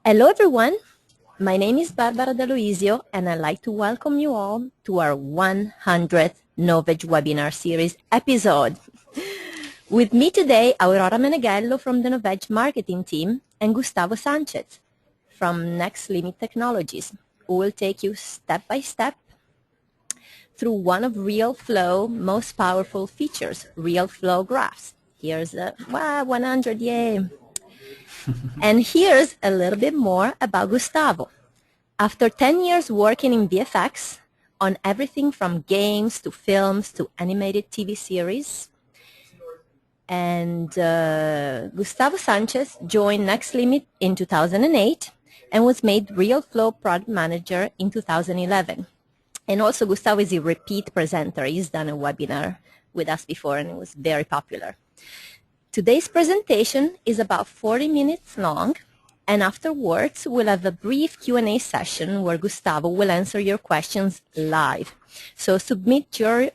Hello everyone, my name is Barbara D'Aloisio and I'd like to welcome you all to our 100th Novedge webinar series episode. With me today, Aurora Meneghello from the Novedge marketing team and Gustavo Sanchez from Next Limit Technologies, who will take you step by step through one of RealFlow most powerful features, RealFlow Graphs. Here's a 100, yay! And here's a little bit more about Gustavo. After 10 years working in VFX on everything from games to films to animated TV series, and Gustavo Sanchez joined Next Limit in 2008 and was made RealFlow Product Manager in 2011. And also Gustavo is a repeat presenter. He's done a webinar with us before and it was very popular. Today's presentation is about 40 minutes long, and afterwards we'll have a brief Q&A session where Gustavo will answer your questions live. So submit your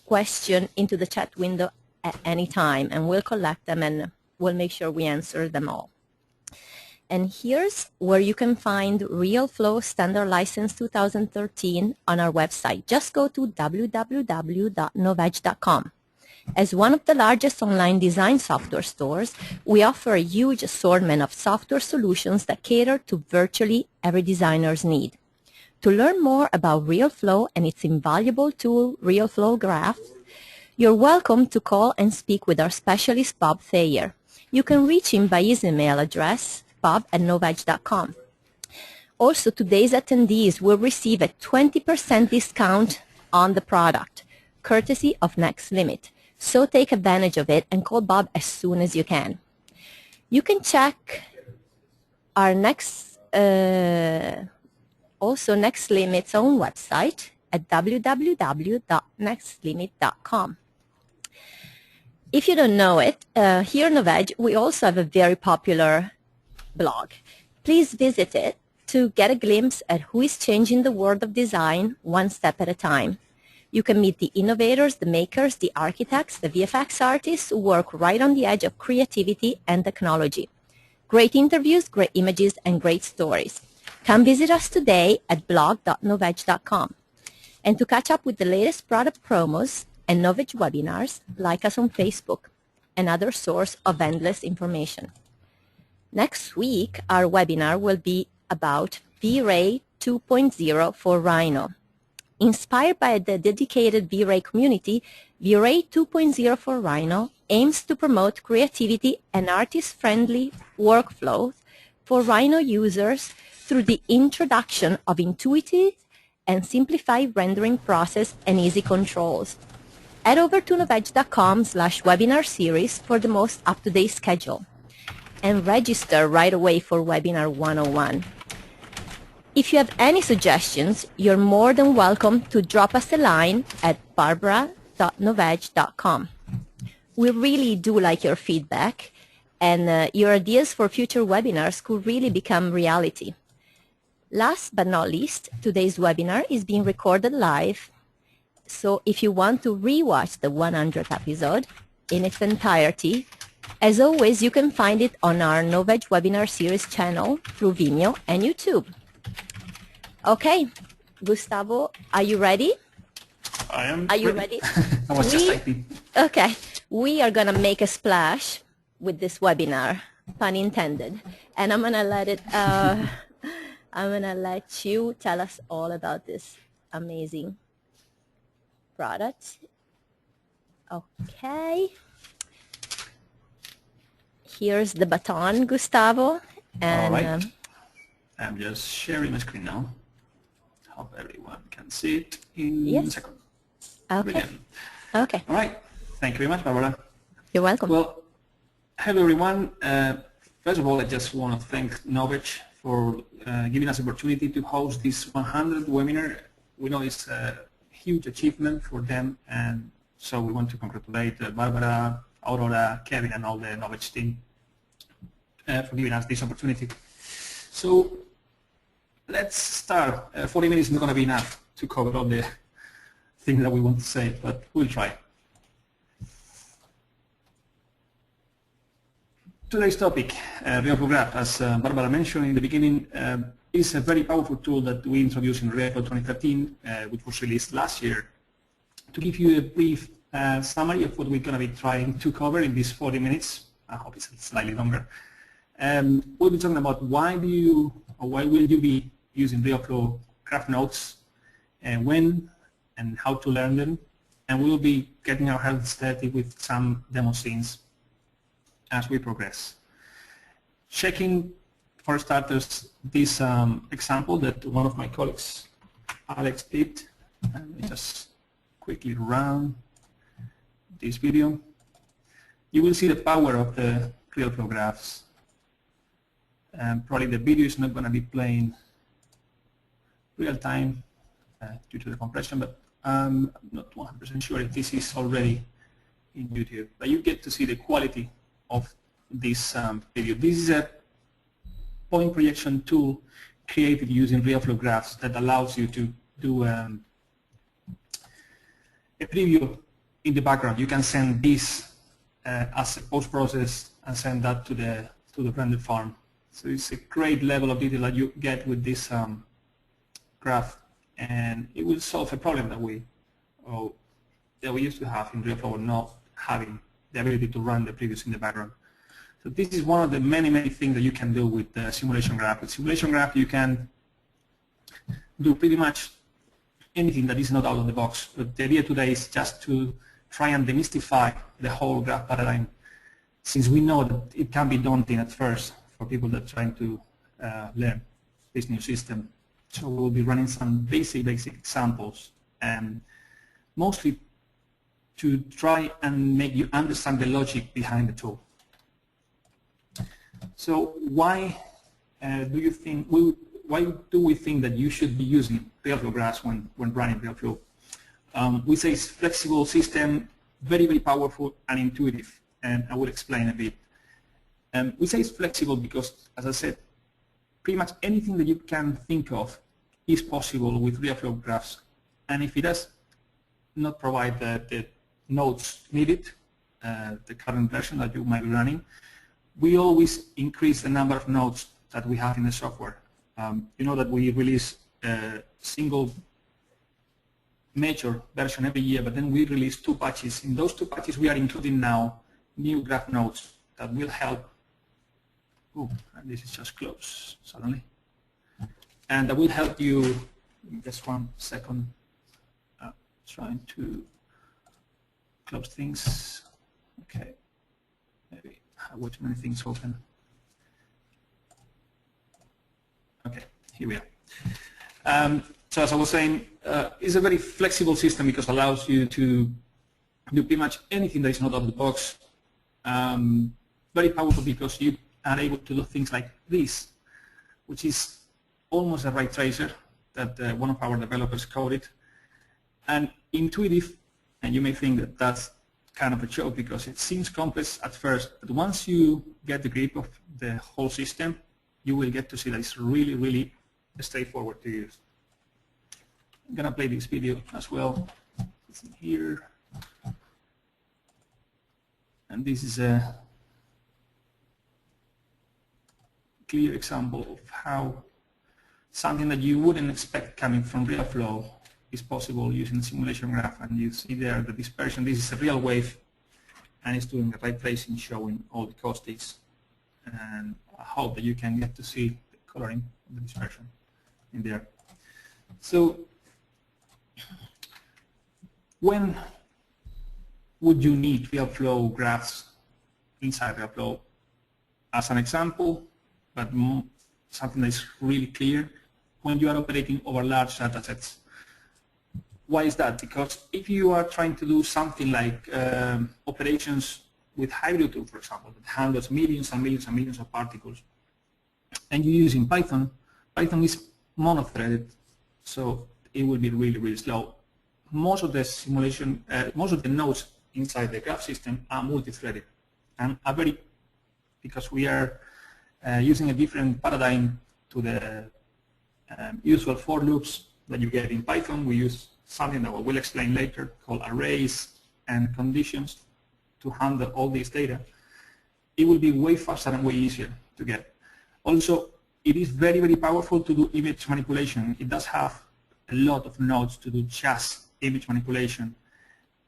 question into the chat window at any time, and we'll collect them and we'll make sure we answer them all. And here's where you can find RealFlow Standard License 2013 on our website. Just go to www.novedge.com. As one of the largest online design software stores, we offer a huge assortment of software solutions that cater to virtually every designer's need. To learn more about RealFlow and its invaluable tool, RealFlow Graphs, you're welcome to call and speak with our specialist, Bob Thayer. You can reach him by his email address, bob@novedge.com. Also, today's attendees will receive a 20% discount on the product, courtesy of Next Limit. So take advantage of it and call Bob as soon as you can. You can check our Next Limit's own website at www.nextlimit.com. If you don't know it, here in Novedge, we also have a very popular blog. Please visit it to get a glimpse at who is changing the world of design one step at a time. You can meet the innovators, the makers, the architects, the VFX artists who work right on the edge of creativity and technology. Great interviews, great images, and great stories. Come visit us today at blog.novedge.com. And to catch up with the latest product promos and Novedge webinars, like us on Facebook, another source of endless information. Next week, our webinar will be about V-Ray 2.0 for Rhino. Inspired by the dedicated V-Ray community, V-Ray 2.0 for Rhino aims to promote creativity and artist-friendly workflows for Rhino users through the introduction of intuitive and simplified rendering process and easy controls. Head over to novedge.com/webinar series for the most up-to-date schedule and register right away for Webinar 101. If you have any suggestions, you're more than welcome to drop us a line at barbara.novedge.com. We really do like your feedback, and your ideas for future webinars could really become reality. Last but not least, today's webinar is being recorded live, so if you want to rewatch the 100th episode in its entirety, as always, you can find it on our Novedge webinar series channel through Vimeo and YouTube. Okay, Gustavo, are you ready? I am. Are you ready? I was just typing. Okay, we are gonna make a splash with this webinar, pun intended, and I'm gonna let you tell us all about this amazing product. Okay, here's the baton, Gustavo, and all right. I'm just sharing my screen now. Hope everyone can see it in a second. Okay. Brilliant. Okay. All right. Thank you very much, Barbara. You're welcome. Well, hello everyone. First of all, I just want to thank Novedge for giving us the opportunity to host this 100th webinar. We know it's a huge achievement for them, and so we want to congratulate Barbara, Aurora, Kevin, and all the Novedge team for giving us this opportunity. So let's start. 40 minutes is not going to be enough to cover all the things that we want to say, but we'll try. Today's topic, RealFlow Graph, as Barbara mentioned in the beginning, is a very powerful tool that we introduced in RealFlow 2013, which was released last year. To give you a brief summary of what we're going to be trying to cover in these 40 minutes, I hope it's slightly longer. We'll be talking about why will you be using RealFlow Graph nodes, and when and how to learn them, and we'll be getting our hands dirty with some demo scenes as we progress. Checking, for starters, this example that one of my colleagues, Alex, did. Let me just quickly run this video. You will see the power of the RealFlow graphs. Probably the video is not going to be playing real time due to the compression, but I'm not 100% sure if this is already in YouTube. But you get to see the quality of this video. This is a point projection tool created using RealFlow graphs that allows you to do a preview in the background. You can send this as a post-process and send that to the render farm. So it's a great level of detail that you get with this graph, and it will solve a problem that we used to have in RealFlow, not having the ability to run the previews in the background. So this is one of the many things that you can do with the simulation graph. With simulation graph, you can do pretty much anything that is not out of the box. But the idea today is just to try and demystify the whole graph paradigm, since we know that it can be daunting at first for people that are trying to learn this new system. So we'll be running some basic examples, and mostly to try and make you understand the logic behind the tool. So why do we think that you should be using RealFlow graphs when running RealFlow? We say it's flexible system, very powerful and intuitive, and I will explain a bit. We say it's flexible because, as I said, pretty much anything that you can think of is possible with RealFlow graphs, and if it does not provide the nodes needed, the current version that you might be running, we always increase the number of nodes that we have in the software. You know that we release a single major version every year, but then we release 2 patches. In those 2 patches, we are including now new graph nodes that will help. Oh, and this is just closed suddenly. And that will help you. Just 1 second. Trying to close things. Okay. Maybe I have too many things open. Okay, here we are. So as I was saying, it's a very flexible system because it allows you to do pretty much anything that is not out of the box. Very powerful because you are able to do things like this, which is almost a ray tracer that one of our developers coded, and intuitive. And you may think that that's kind of a joke because it seems complex at first, but once you get the grip of the whole system, you will get to see that it's really straightforward to use. I'm going to play this video as well. It's in here. And this is a clear example of how something that you wouldn't expect coming from RealFlow is possible using the simulation graph. And you see there the dispersion. This is a real wave, and it's doing a ray tracing showing all the caustics. And I hope that you can get to see the coloring of the dispersion in there. So when would you need RealFlow graphs inside RealFlow? As an example, but something that is really clear, when you are operating over large data sets. Why is that? Because if you are trying to do something like operations with hybrid tool, for example, that handles millions and millions of particles, and you're using Python, Python is mono-threaded, so it will be really slow. Most of the simulation, most of the nodes inside the graph system are multi-threaded, and are very, because we are using a different paradigm to the usual for loops that you get in Python. We use something that we'll explain later called arrays and conditions to handle all this data. it will be way faster and way easier to get. Also, it is very, very powerful to do image manipulation. It does have a lot of nodes to do just image manipulation.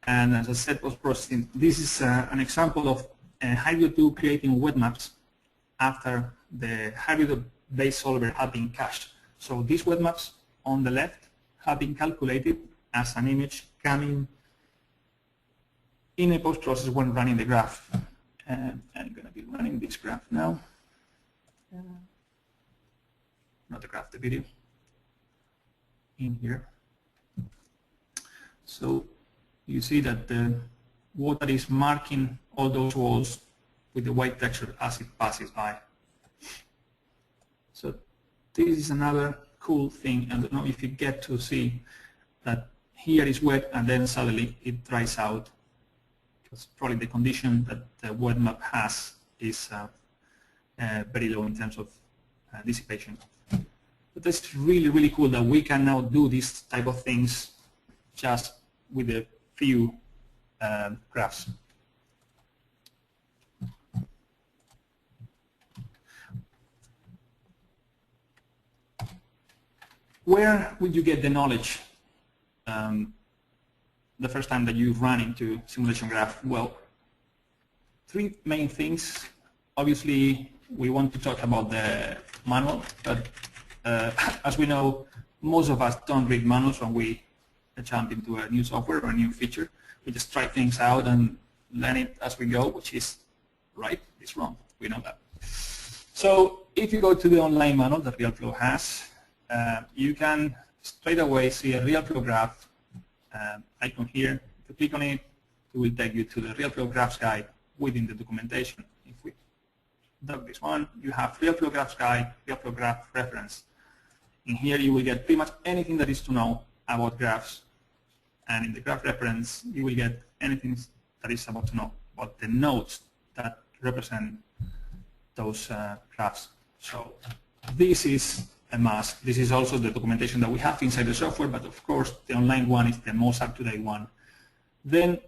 And as I said, post-processing, this is an example of Hybrid 2 creating web maps after the Hybrid base solver had been cached. So these web maps on the left have been calculated as an image coming in a post-process when running the graph. And I'm going to be running this graph now. Not the graph, the video in here. So you see that the water is marking all those walls with the white texture as it passes by. So this is another cool thing. I don't know if you get to see that here is wet and then suddenly it dries out. Because probably the condition that the web map has is very low in terms of dissipation. But it's really, really cool that we can now do these type of things just with a few graphs. Where would you get the knowledge the first time that you run into simulation graph? Well, three main things. Obviously, we want to talk about the manual, but as we know, most of us don't read manuals when we jump into a new software or a new feature. We just try things out and learn it as we go, which is right, it's wrong. We know that. So if you go to the online manual that RealFlow has, you can straight away see a RealFlow graph icon here. If you click on it, it will take you to the RealFlow Graphs guide within the documentation. If we dug this one, you have RealFlow Graphs guide, RealFlow Graph reference. In here you will get pretty much anything that is to know about graphs. And in the graph reference, you will get anything that is about to know about the nodes that represent those graphs. So this is a must. This is also the documentation that we have inside the software, but of course the online one is the most up-to-date one. Then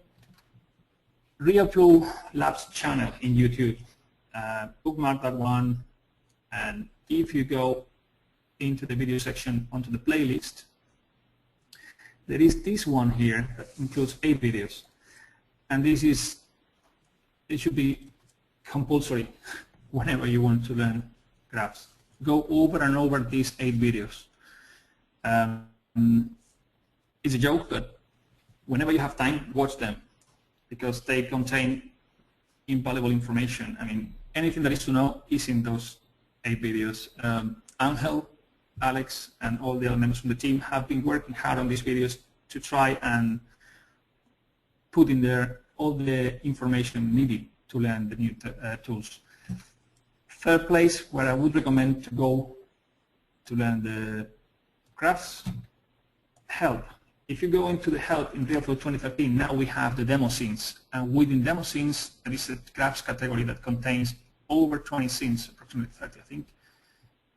RealFlow Labs channel in YouTube. Bookmark that one, and if you go into the video section onto the playlist, there is this one here that includes 8 videos, and this is, it should be compulsory whenever you want to learn graphs. Go over and over these 8 videos. It's a joke, but whenever you have time, watch them because they contain invaluable information. I mean, anything that is to know is in those 8 videos. Angel, Alex, and all the other members from the team have been working hard on these videos to try and put in there all the information needed to learn the new tools. Third place where I would recommend to go to learn the graphs, help. If you go into the help in RealFlow 2013, now we have the demo scenes. And within demo scenes, there is a graphs category that contains over 20 scenes, approximately 30, I think.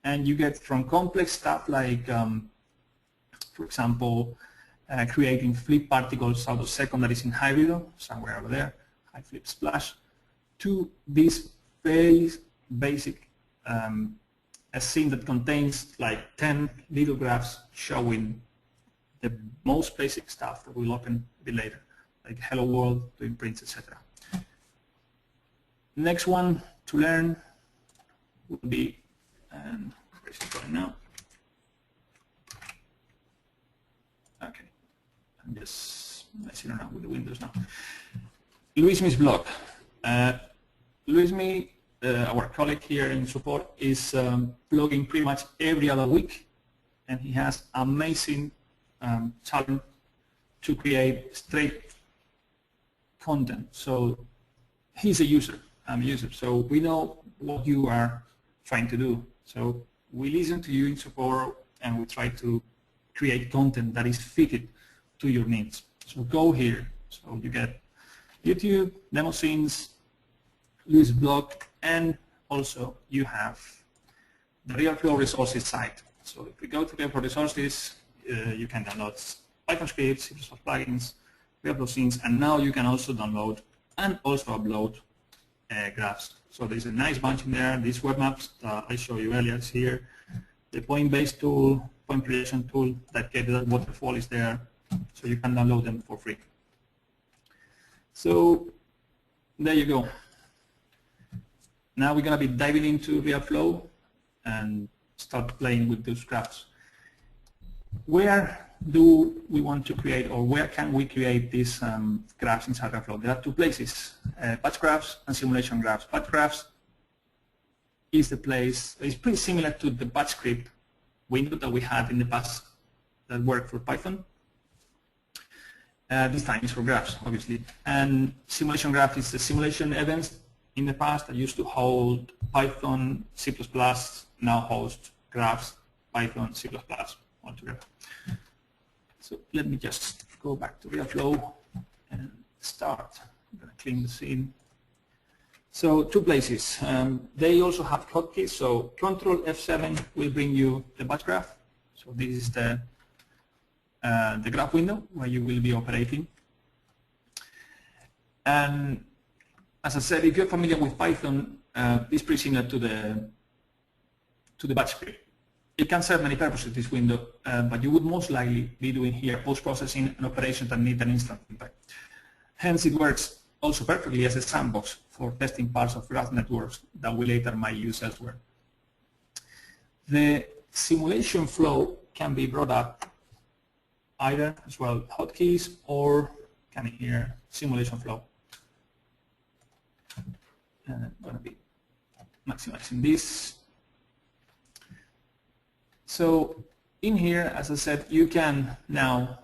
And you get from complex stuff like, for example, creating flip particles out of secondaries in Hybrid, somewhere over there, high flip splash, to this very basic a scene that contains like 10 little graphs showing the most basic stuff that we'll open a bit later, like hello world, doing prints, etc. Next one to learn will be, and where is it going now? Okay, I'm just messing around with the windows now. Luismi's blog. Luismi, our colleague here in support, is blogging pretty much every other week, and he has amazing talent to create straight content. So he's a user, I'm a user, so we know what you are trying to do. So we listen to you in support and we try to create content that is fitted to your needs. So go here. So you get YouTube, demo scenes, Luis blog, and also you have the RealFlow resources site. So if we go to RealFlow resources, you can download Python scripts, C++ plugins, RealFlow scenes, and now you can also download and also upload graphs. So there's a nice bunch in there. These web maps that I showed you earlier is here. The point-based tool, point projection tool, that waterfall is there. So you can download them for free. So there you go. Now we're going to be diving into RealFlow and start playing with those graphs. Where do we want to create, or where can we create these graphs inside RealFlow? There are two places, batch graphs and simulation graphs. Batch graphs is the place, it's pretty similar to the batch script window that we had in the past that worked for Python. This time is for graphs, obviously. And simulation graph is the simulation events in the past that used to hold Python, C++, now host graphs, Python, C++ altogether. So let me just go back to RealFlow and start. I'm going to clean the scene. So two places. They also have hotkeys. So Control F7 will bring you the batch graph. So this is the graph window where you will be operating. And as I said, if you're familiar with Python, it's pretty similar to the batch script. It can serve many purposes, this window, but you would most likely be doing here post-processing and operations that need an instant impact. Hence, it works also perfectly as a sandbox for testing parts of graph networks that we later might use elsewhere. The simulation flow can be brought up either as well hotkeys or can here simulation flow. And I'm going to be maximizing this. So in here, as I said, you can now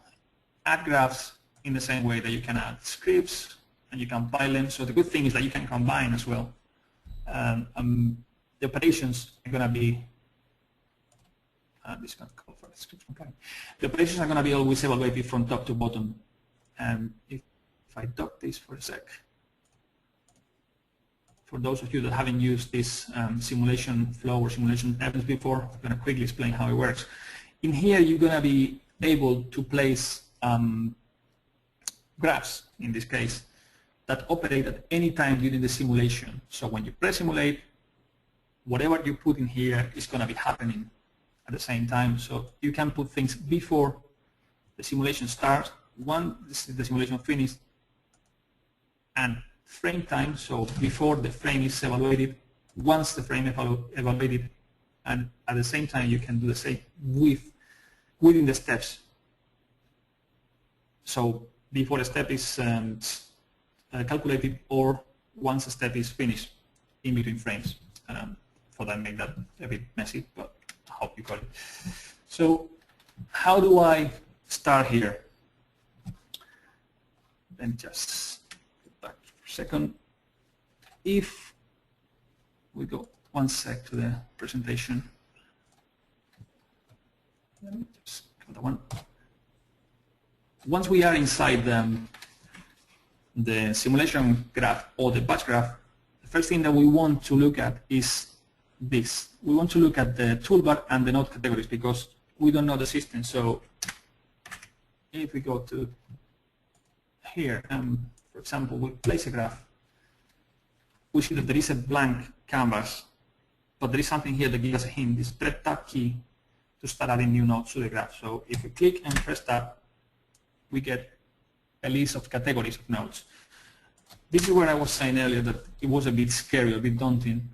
add graphs in the same way that you can add scripts and you can compile them. So the good thing is that you can combine as well. The operations are going to be this is going to call for the scripts compiling. The operations are going to be always evaluated from top to bottom. And if I dock this for a sec, for those of you that haven't used this simulation flow or simulation events before, I'm going to quickly explain how it works. In here, you're going to be able to place graphs, in this case, that operate at any time during the simulation. So when you press simulate, whatever you put in here is going to be happening at the same time. So you can put things before the simulation starts, once the simulation finishes, and frame time, so before the frame is evaluated, once the frame is evaluated, and at the same time you can do the same within the steps. So before a step is calculated or once a step is finished in between frames. For that, make that a bit messy, but I hope you got it. So how do I start here? Let me just second, if we go one sec to the presentation, let me just go that one. Once we are inside the simulation graph or the batch graph, the first thing that we want to look at is this. We want to look at the toolbar and the node categories because we don't know the system. So if we go to here, for example, we place a graph, we see that there is a blank canvas, but there is something here that gives us a hint, this red tab key to start adding new nodes to the graph. So if we click and press tab, we get a list of categories of nodes. This is where I was saying earlier that it was a bit scary, a bit daunting,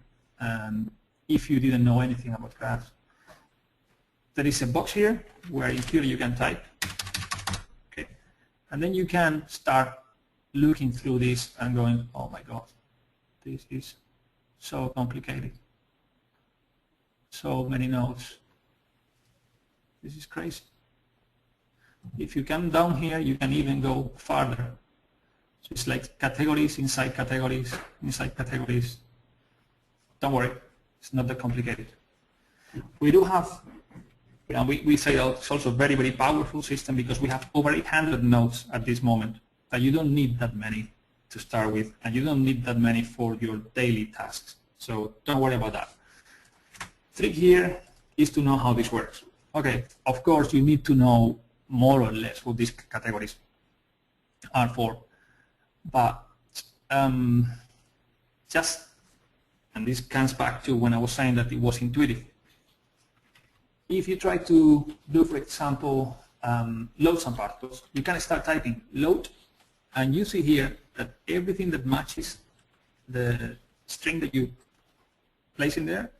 if you didn't know anything about graphs. There is a box here where in theory you can type, okay, and then you can start looking through this and going, oh my God, this is so complicated. So many nodes. This is crazy. If you come down here, you can even go farther. So it's like categories inside categories, inside categories. Don't worry, it's not that complicated. We do have, we say that it's also a very, very powerful system because we have over 800 nodes at this moment. But you don't need that many to start with, and you don't need that many for your daily tasks. So don't worry about that. Trick here is to know how this works. Okay, of course you need to know more or less what these categories are for, but and this comes back to when I was saying that it was intuitive. If you try to do, for example, load some particles, you can start typing load, and you see here that everything that matches the string that you place in there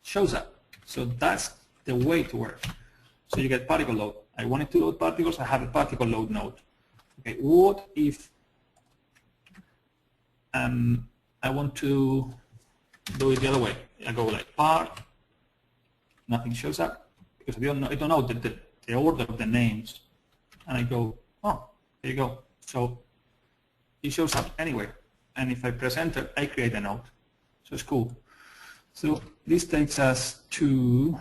shows up. So that's the way to work. So you get particle load. I wanted to load particles, I have a particle load node. Okay, what if I want to do it the other way? I go like part, nothing shows up because I don't know the order of the names, and I go, oh, there you go. So it shows up anyway, and if I press enter, I create a node. So it's cool. So this takes us to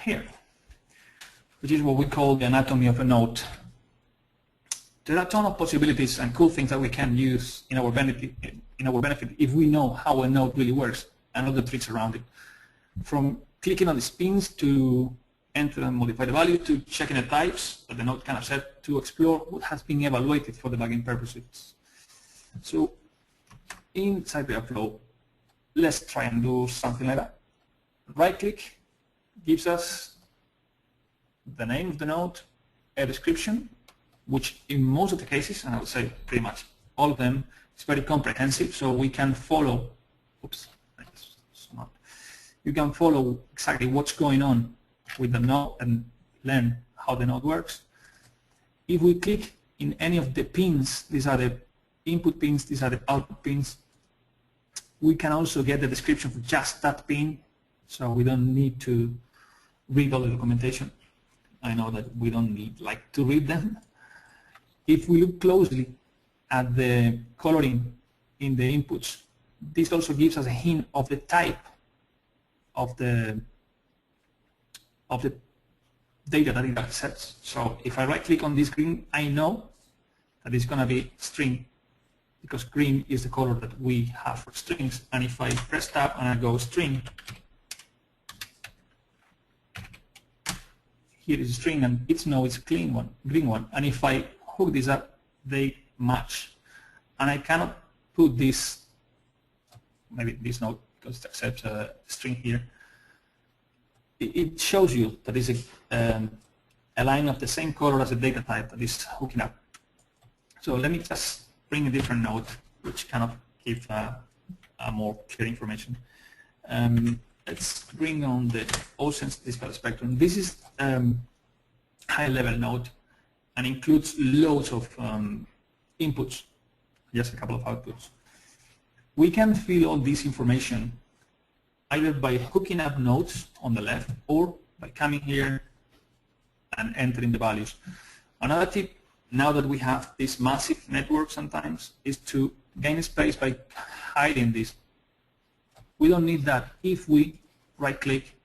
here, which is what we call the anatomy of a node. There are a ton of possibilities and cool things that we can use in our benefit if we know how a node really works and all the tricks around it. From clicking on the pins to enter and modify the value, to checking the types that the node can accept, to explore what has been evaluated for debugging purposes. So inside RealFlow, let's try and do something like that. Right click gives us the name of the node, a description, which in most of the cases, and I would say pretty much all of them, is very comprehensive, so we can follow, you can follow exactly what's going on with the node and learn how the node works. If we click in any of the pins, these are the input pins, these are the output pins, we can also get the description for just that pin, so we don't need to read all the documentation. I know that we don't like to read them. If we look closely at the coloring in the inputs, this also gives us a hint of the type of the data that it accepts. So if I right click on this green, I know that it's going to be string, because green is the color that we have for strings. And if I press tab and I go string, here is a string, and it's a clean one, green one. And if I hook this up, they match. And I cannot put this, maybe this node, because it accepts a string here. It shows you that it's a line of the same color as the data type that is hooking up. So let me just bring a different node, which kind of gives a more clear information. Let's bring on the all-sensitive spectrum. This is high-level node and includes loads of inputs, just a couple of outputs. We can fill all this information either by hooking up nodes on the left or by coming here and entering the values. Another tip, now that we have this massive network sometimes, is to gain space by hiding this. We don't need that if we right-click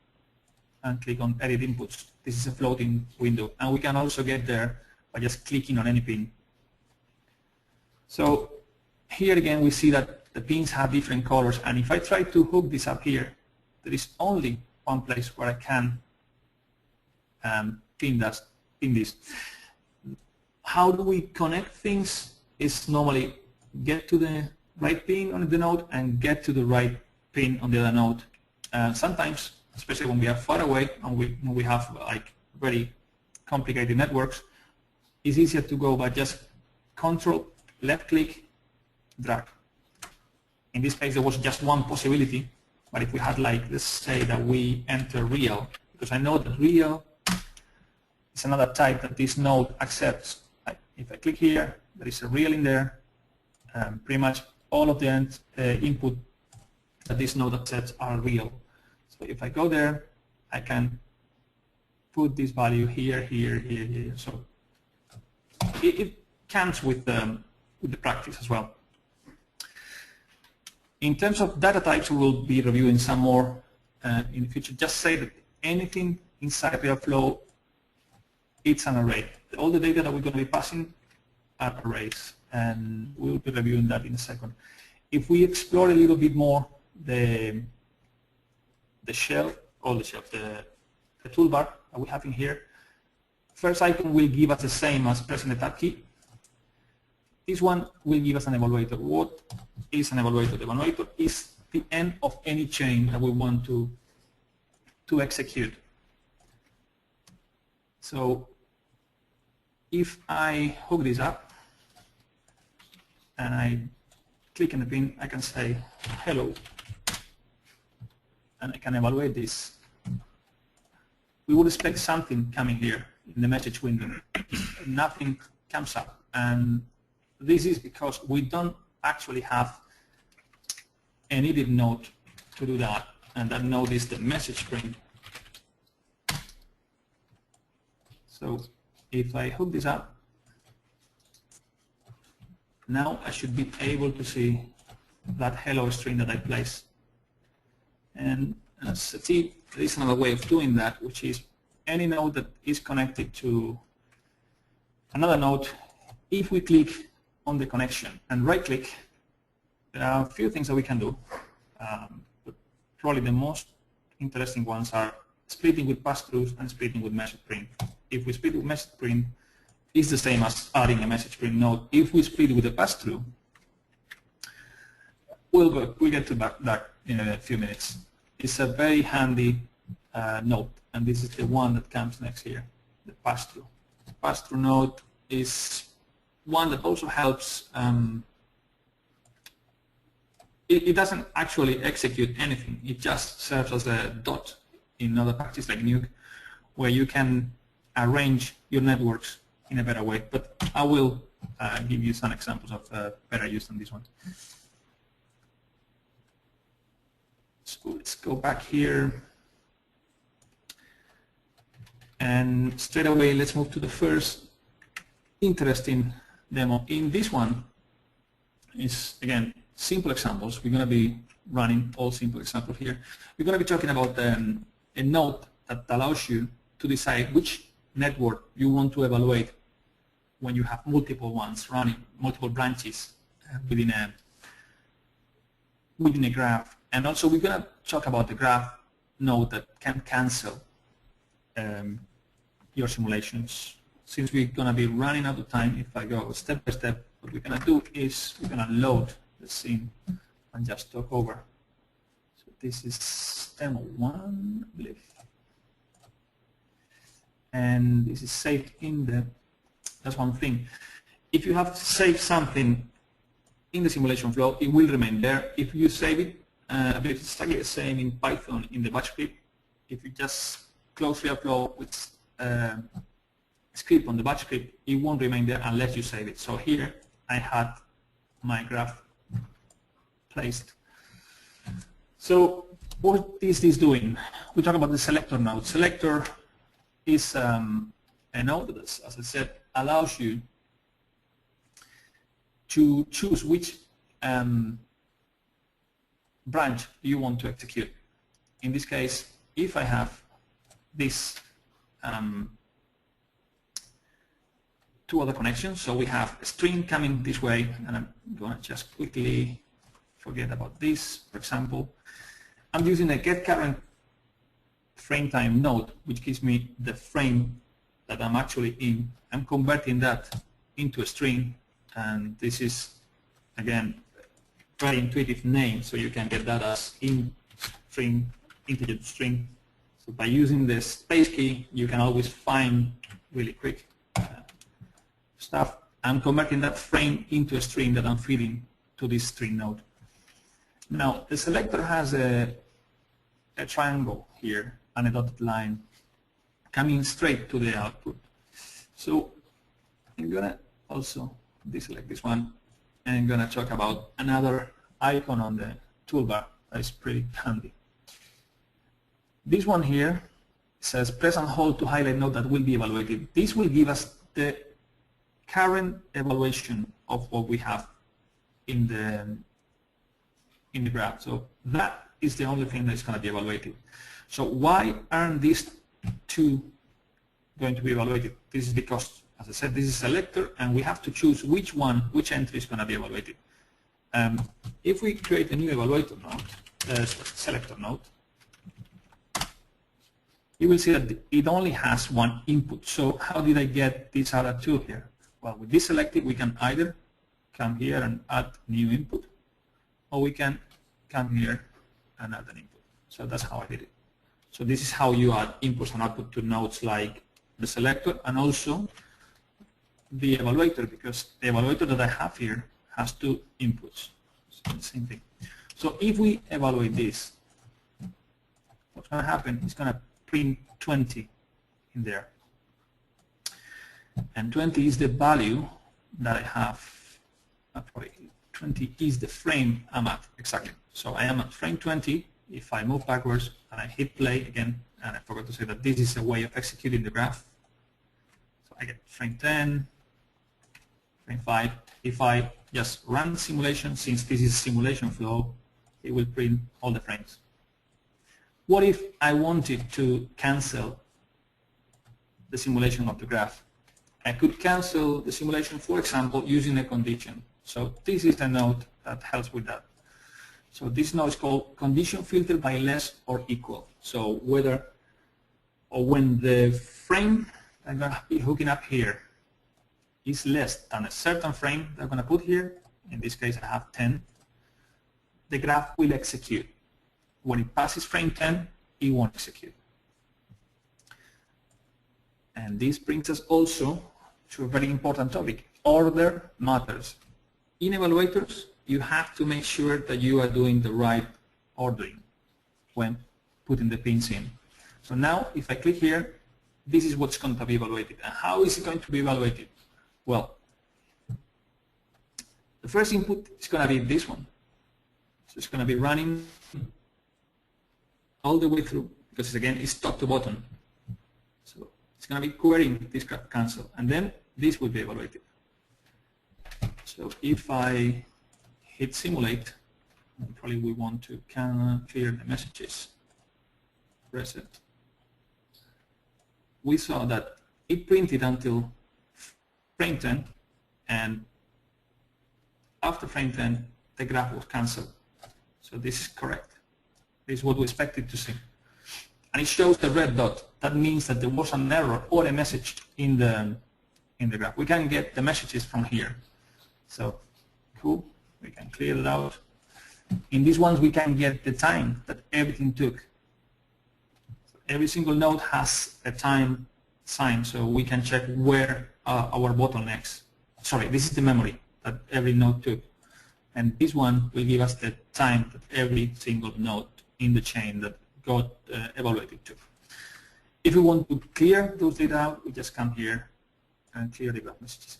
and click on Edit Inputs. This is a floating window, and we can also get there by just clicking on any pin. So here again we see that the pins have different colors, and if I try to hook this up here, there is only one place where I can pin this. How do we connect things? Is normally get to the right pin on the node and get to the right pin on the other node. Sometimes, especially when we are far away and when we have like very complicated networks, it's easier to go by just control, left click, drag. In this case, there was just one possibility, but if we had, like, let's say that we enter real, because I know that real is another type that this node accepts. If I click here, there is a real in there. Pretty much all of the input that this node accepts are real. So if I go there, I can put this value here, here, here, here. So it comes with the practice as well. In terms of data types, we will be reviewing some more in the future. Just say that anything inside RealFlow, it's an array. All the data that we're going to be passing are arrays, and we'll be reviewing that in a second. If we explore a little bit more the shell, the toolbar that we have in here, first icon will give us the same as pressing the tab key. this one will give us an evaluator. What is an evaluator? The evaluator is the end of any chain that we want to execute. So if I hook this up and I click on the pin, I can say hello, and I can evaluate this. We would expect something coming here in the message window. Nothing comes up, and this is because we don't actually have a needed node to do that, and that node is the message print. So if I hook this up, now I should be able to see that hello string that I placed. And as a tip, there is another way of doing that, which is any node that is connected to another node, if we click on the connection and right-click, there are a few things that we can do. But probably the most interesting ones are splitting with pass-throughs and splitting with message print. If we split with message print, it's the same as adding a message print node. If we split with a pass-through, we'll get to that in a few minutes. It's a very handy node, and this is the one that comes next here, the pass-through. The pass-through node is one that also helps. It doesn't actually execute anything. It just serves as a dot in other packages like Nuke, where you can arrange your networks in a better way. But I will give you some examples of better use than this one. So let's go back here. And straight away, let's move to the first interesting demo. In this one is, again, simple examples. We're going to be running all simple examples here. We're going to be talking about a node that allows you to decide which network you want to evaluate when you have multiple ones running, multiple branches within a graph. And also we're going to talk about the graph node that can cancel your simulations. Since we're going to be running out of time, if I go step by step, what we're going to do is we're going to load the scene and just talk over. So this is demo 1, I believe. And this is saved in the, that's one thing. If you have saved something in the simulation flow, it will remain there. If you save it, I believe it's exactly the same in Python in the batch script. If you just close RealFlow with script on the batch script, it won't remain there unless you save it. So here I had my graph placed. So what is this doing? We talk about the selector node. Selector is a node that, as I said, allows you to choose which branch you want to execute. In this case, if I have this two other connections, so we have a string coming this way, and I'm going to just quickly forget about this. For example, I'm using a getCurrent frame time node, which gives me the frame that I'm actually in. I'm converting that into a string, and this is, again, very intuitive name, so you can get that as in string, integer to string. So by using the space key, you can always find really quick stuff. I'm converting that frame into a string that I'm feeding to this string node. Now, the selector has a triangle here and a dotted line coming straight to the output. So I'm going to also deselect this one, and I'm going to talk about another icon on the toolbar that is pretty handy. This one here says press and hold to highlight node that will be evaluated. This will give us the current evaluation of what we have in the graph. So that is the only thing that's going to be evaluated. So why aren't these two going to be evaluated? This is because, as I said, this is selector, and we have to choose which entry is going to be evaluated. If we create a new evaluator node, selector node, you will see that it only has one input. So how did I get these other two here? Well, with this selected, we can either come here and add new input, or we can come here and add an input. So that's how I did it. So this is how you add inputs and output to nodes like the selector and also the evaluator, because the evaluator that I have here has two inputs. So the same thing. So if we evaluate this, what's going to happen is going to print 20 in there. And 20 is the value that I have. Probably 20 is the frame I'm at, exactly. So I am at frame 20. If I move backwards and I hit play again, and I forgot to say that this is a way of executing the graph. So I get frame 10, frame 5. If I just run simulation, since this is simulation flow, it will print all the frames. What if I wanted to cancel the simulation of the graph? I could cancel the simulation, for example, using a condition. So this is the node that helps with that. So this node is called condition filter by less or equal. So whether or when the frame I'm going to be hooking up here is less than a certain frame that I'm going to put here, in this case I have 10, the graph will execute. When it passes frame 10, it won't execute. And this brings us also to a very important topic. Order matters. In evaluators, you have to make sure that you are doing the right ordering when putting the pins in. So now, if I click here, this is what's going to be evaluated. And how is it going to be evaluated? Well, the first input is going to be this one. So it's going to be running all the way through, because again, it's top to bottom. So it's going to be querying this graph cancel, and then this will be evaluated. So if I hit simulate, probably we want to clear the messages. Reset. We saw that it printed until frame 10, and after frame 10, the graph was cancelled. So this is correct. This is what we expected to see. And it shows the red dot. That means that there was an error or a message in the graph. We can get the messages from here. So cool, we can clear it out. In these ones, we can get the time that everything took. So every single node has a time sign, so we can check where our bottlenecks. Sorry, this is the memory that every node took. And this one will give us the time that every single node in the chain that got evaluated to. If we want to clear those data out, we just come here and clear the graph messages.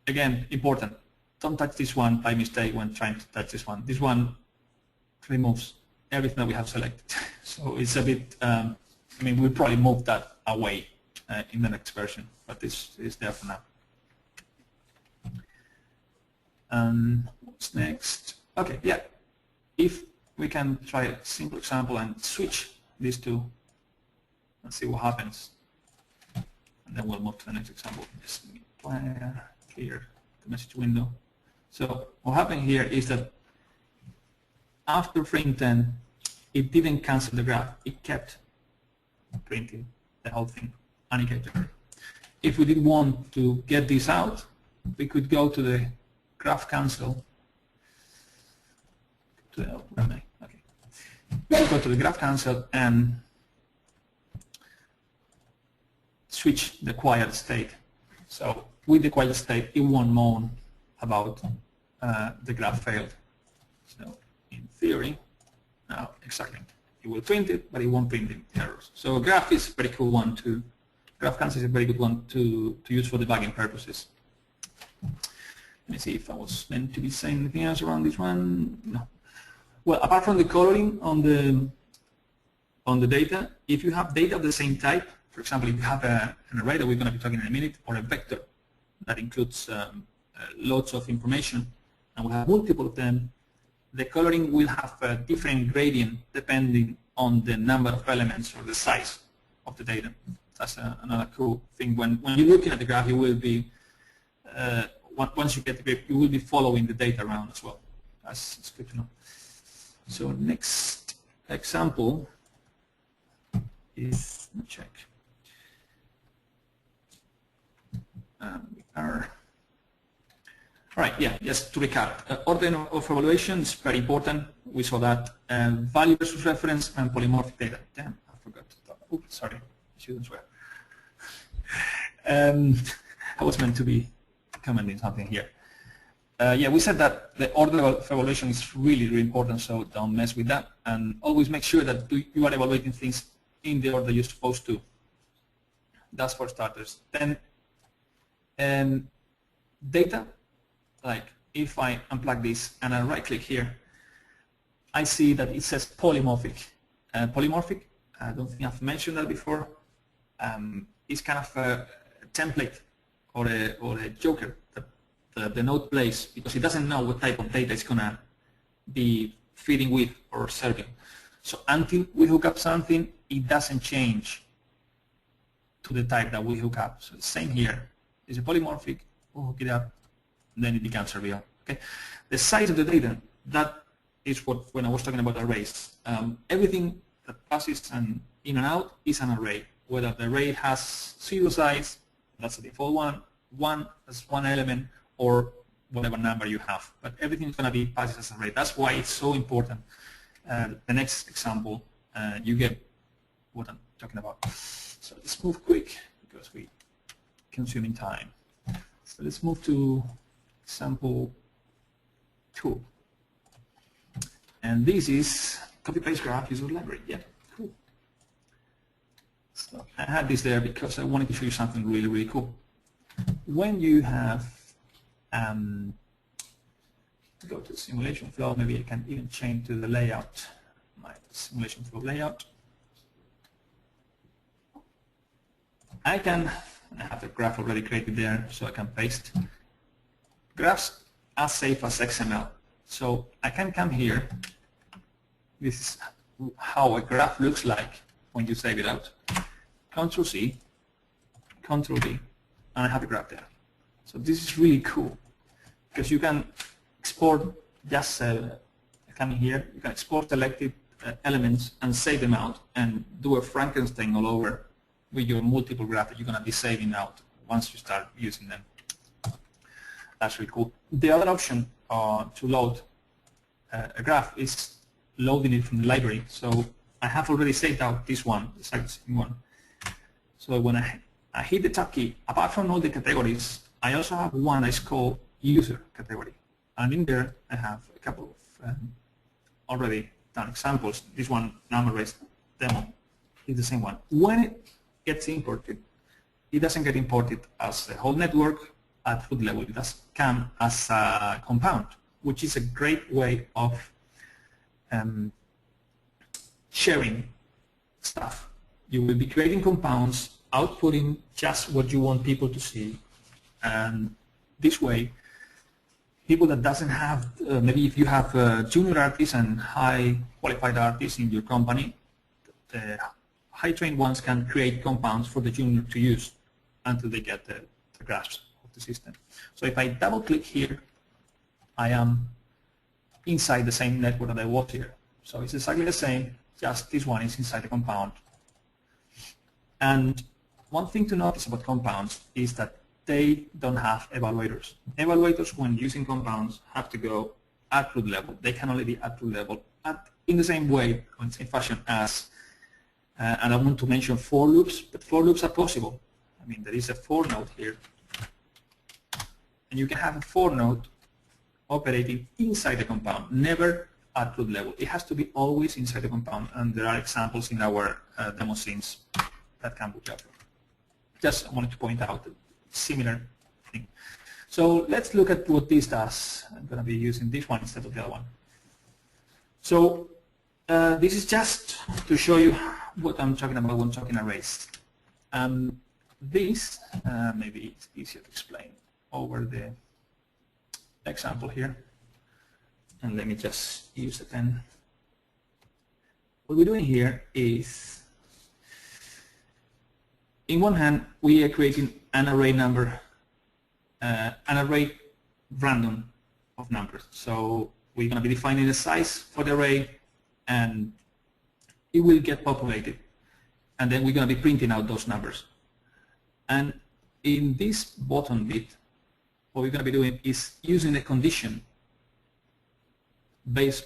Again, important, don't touch this one by mistake when trying to touch this one. This one removes everything that we have selected. So it's a bit, I mean, we'll probably move that away in the next version, but this is there for now. What's next? Okay, yeah. If we can try a simple example and switch these two and see what happens. And then we'll move to the next example. Just clear the message window. So what happened here is that after frame 10, it didn't cancel the graph. It kept printing the whole thing unindicated. If we did want to get this out, we could go to the graph cancel. Okay. We go to the graph cancel and switch the quiet state. So with the quiet state, it won't moan about the graph failed. So in theory, now exactly, it will print it, but it won't print the errors. So graph is a very cool one to. Graph cancel is a very good one to use for debugging purposes. Let me see if I was meant to be saying anything else around this one. No. Well, apart from the coloring on the data, if you have data of the same type, for example, if you have an array that we're going to be talking in a minute, or a vector that includes lots of information, and we have multiple of them, the coloring will have a different gradient depending on the number of elements or the size of the data. That's another cool thing. When you're looking at the graph, you will be once you get the grip, you will be following the data around as well. That's good to know. So next example is, let me check. We are All right, yeah, just to recap, order of evaluation is very important. We saw that. Value versus reference and polymorphic data. Damn, I forgot to talk. Oops, sorry, I shouldn't swear. I was meant to be commenting something here. Yeah, we said that the order of evaluation is really, really important, so don't mess with that. And always make sure that you are evaluating things in the order you're supposed to. That's for starters. Then data, like if I unplug this and I right click here, I see that it says polymorphic. Polymorphic, I don't think I've mentioned that before. It's kind of a template or a joker that the node plays because it doesn't know what type of data it's going to be feeding with or serving. So until we hook up something, it doesn't change to the type that we hook up. So the same here. It's a polymorphic, we'll hook it up, then it becomes a real. Okay. The size of the data, that is what when I was talking about arrays. Everything that passes in and out is an array. Whether the array has 0 size, that's the default one as one element, or whatever number you have. But everything is going to be passed as an array. That's why it's so important. The next example, you get what I'm talking about. So let's move quick because we're consuming time. So let's move to example 2. And this is copy-paste graph user library. Yeah, cool. So I had this there because I wanted to show you something really, really cool. When you have, go to simulation flow, maybe I can even change to the layout, my simulation flow layout. I have the graph already created there, so I can paste. Graphs are safe as XML. So I can come here. This is how a graph looks like when you save it out. Control C, Control V, and I have a graph there. So this is really cool because you can export just coming here. You can export selected elements and save them out and do a Frankenstein all over with your multiple graph that you're going to be saving out once you start using them. That's really cool. The other option to load a graph is loading it from the library. So I have already saved out this one, the second one. So when I hit the tab key, apart from all the categories, I also have one that's called user category. And in there, I have a couple of already done examples. This one, number-based demo, is the same one. When it gets imported, it doesn't get imported as a whole network at root level. It does come as a compound, which is a great way of sharing stuff. You will be creating compounds, outputting just what you want people to see, and this way, people that doesn't have, maybe if you have junior artists and high qualified artists in your company, the high trained ones can create compounds for the junior to use until they get the grasp of the system. So if I double click here, I am inside the same network that I was here. So it's exactly the same, just this one is inside the compound. And one thing to notice about compounds is that they don't have evaluators. Evaluators, when using compounds, have to go at root level. They can only be at root level in the same way, in the same fashion as, and I want to mention for loops, but for loops are possible. I mean, there is a for node here, and you can have a for node operating inside the compound, never at root level. It has to be always inside the compound, and there are examples in our demo scenes that can be helpful. Just wanted to point out that similar thing. So let's look at what this does. I'm going to be using this one instead of the other one. So this is just to show you what I'm talking about when talking arrays. This, maybe it's easier to explain over the example here. And let me just use the pen. What we're doing here is, in one hand, we are creating an array number, an array random of numbers. So we're going to be defining the size for the array, and it will get populated. And then we're going to be printing out those numbers. And in this bottom bit, what we're going to be doing is using a condition based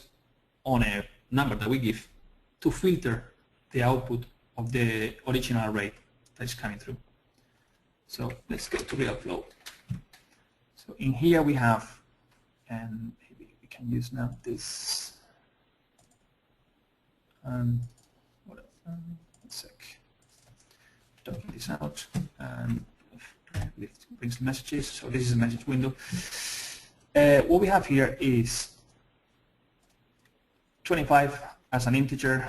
on a number that we give to filter the output of the original array that is coming through. So let's go to RealFlow. So in here we have, and maybe we can use now this. What else? One sec. Talking this out, and it brings messages. So this is a message window. What we have here is 25 as an integer,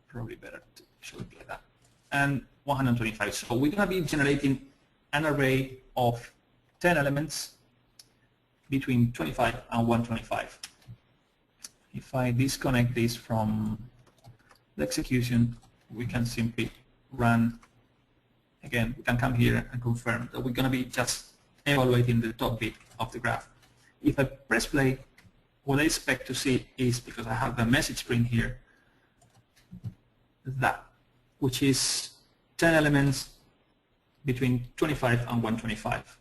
probably better to show it like that, and 125. So we're going to be generating an array of 10 elements between 25 and 125. If I disconnect this from the execution, we can simply run. Again, we can come here and confirm that we're going to be just evaluating the top bit of the graph. If I press play, what I expect to see is, because I have the message print here, that, which is 10 elements between 25 and 125.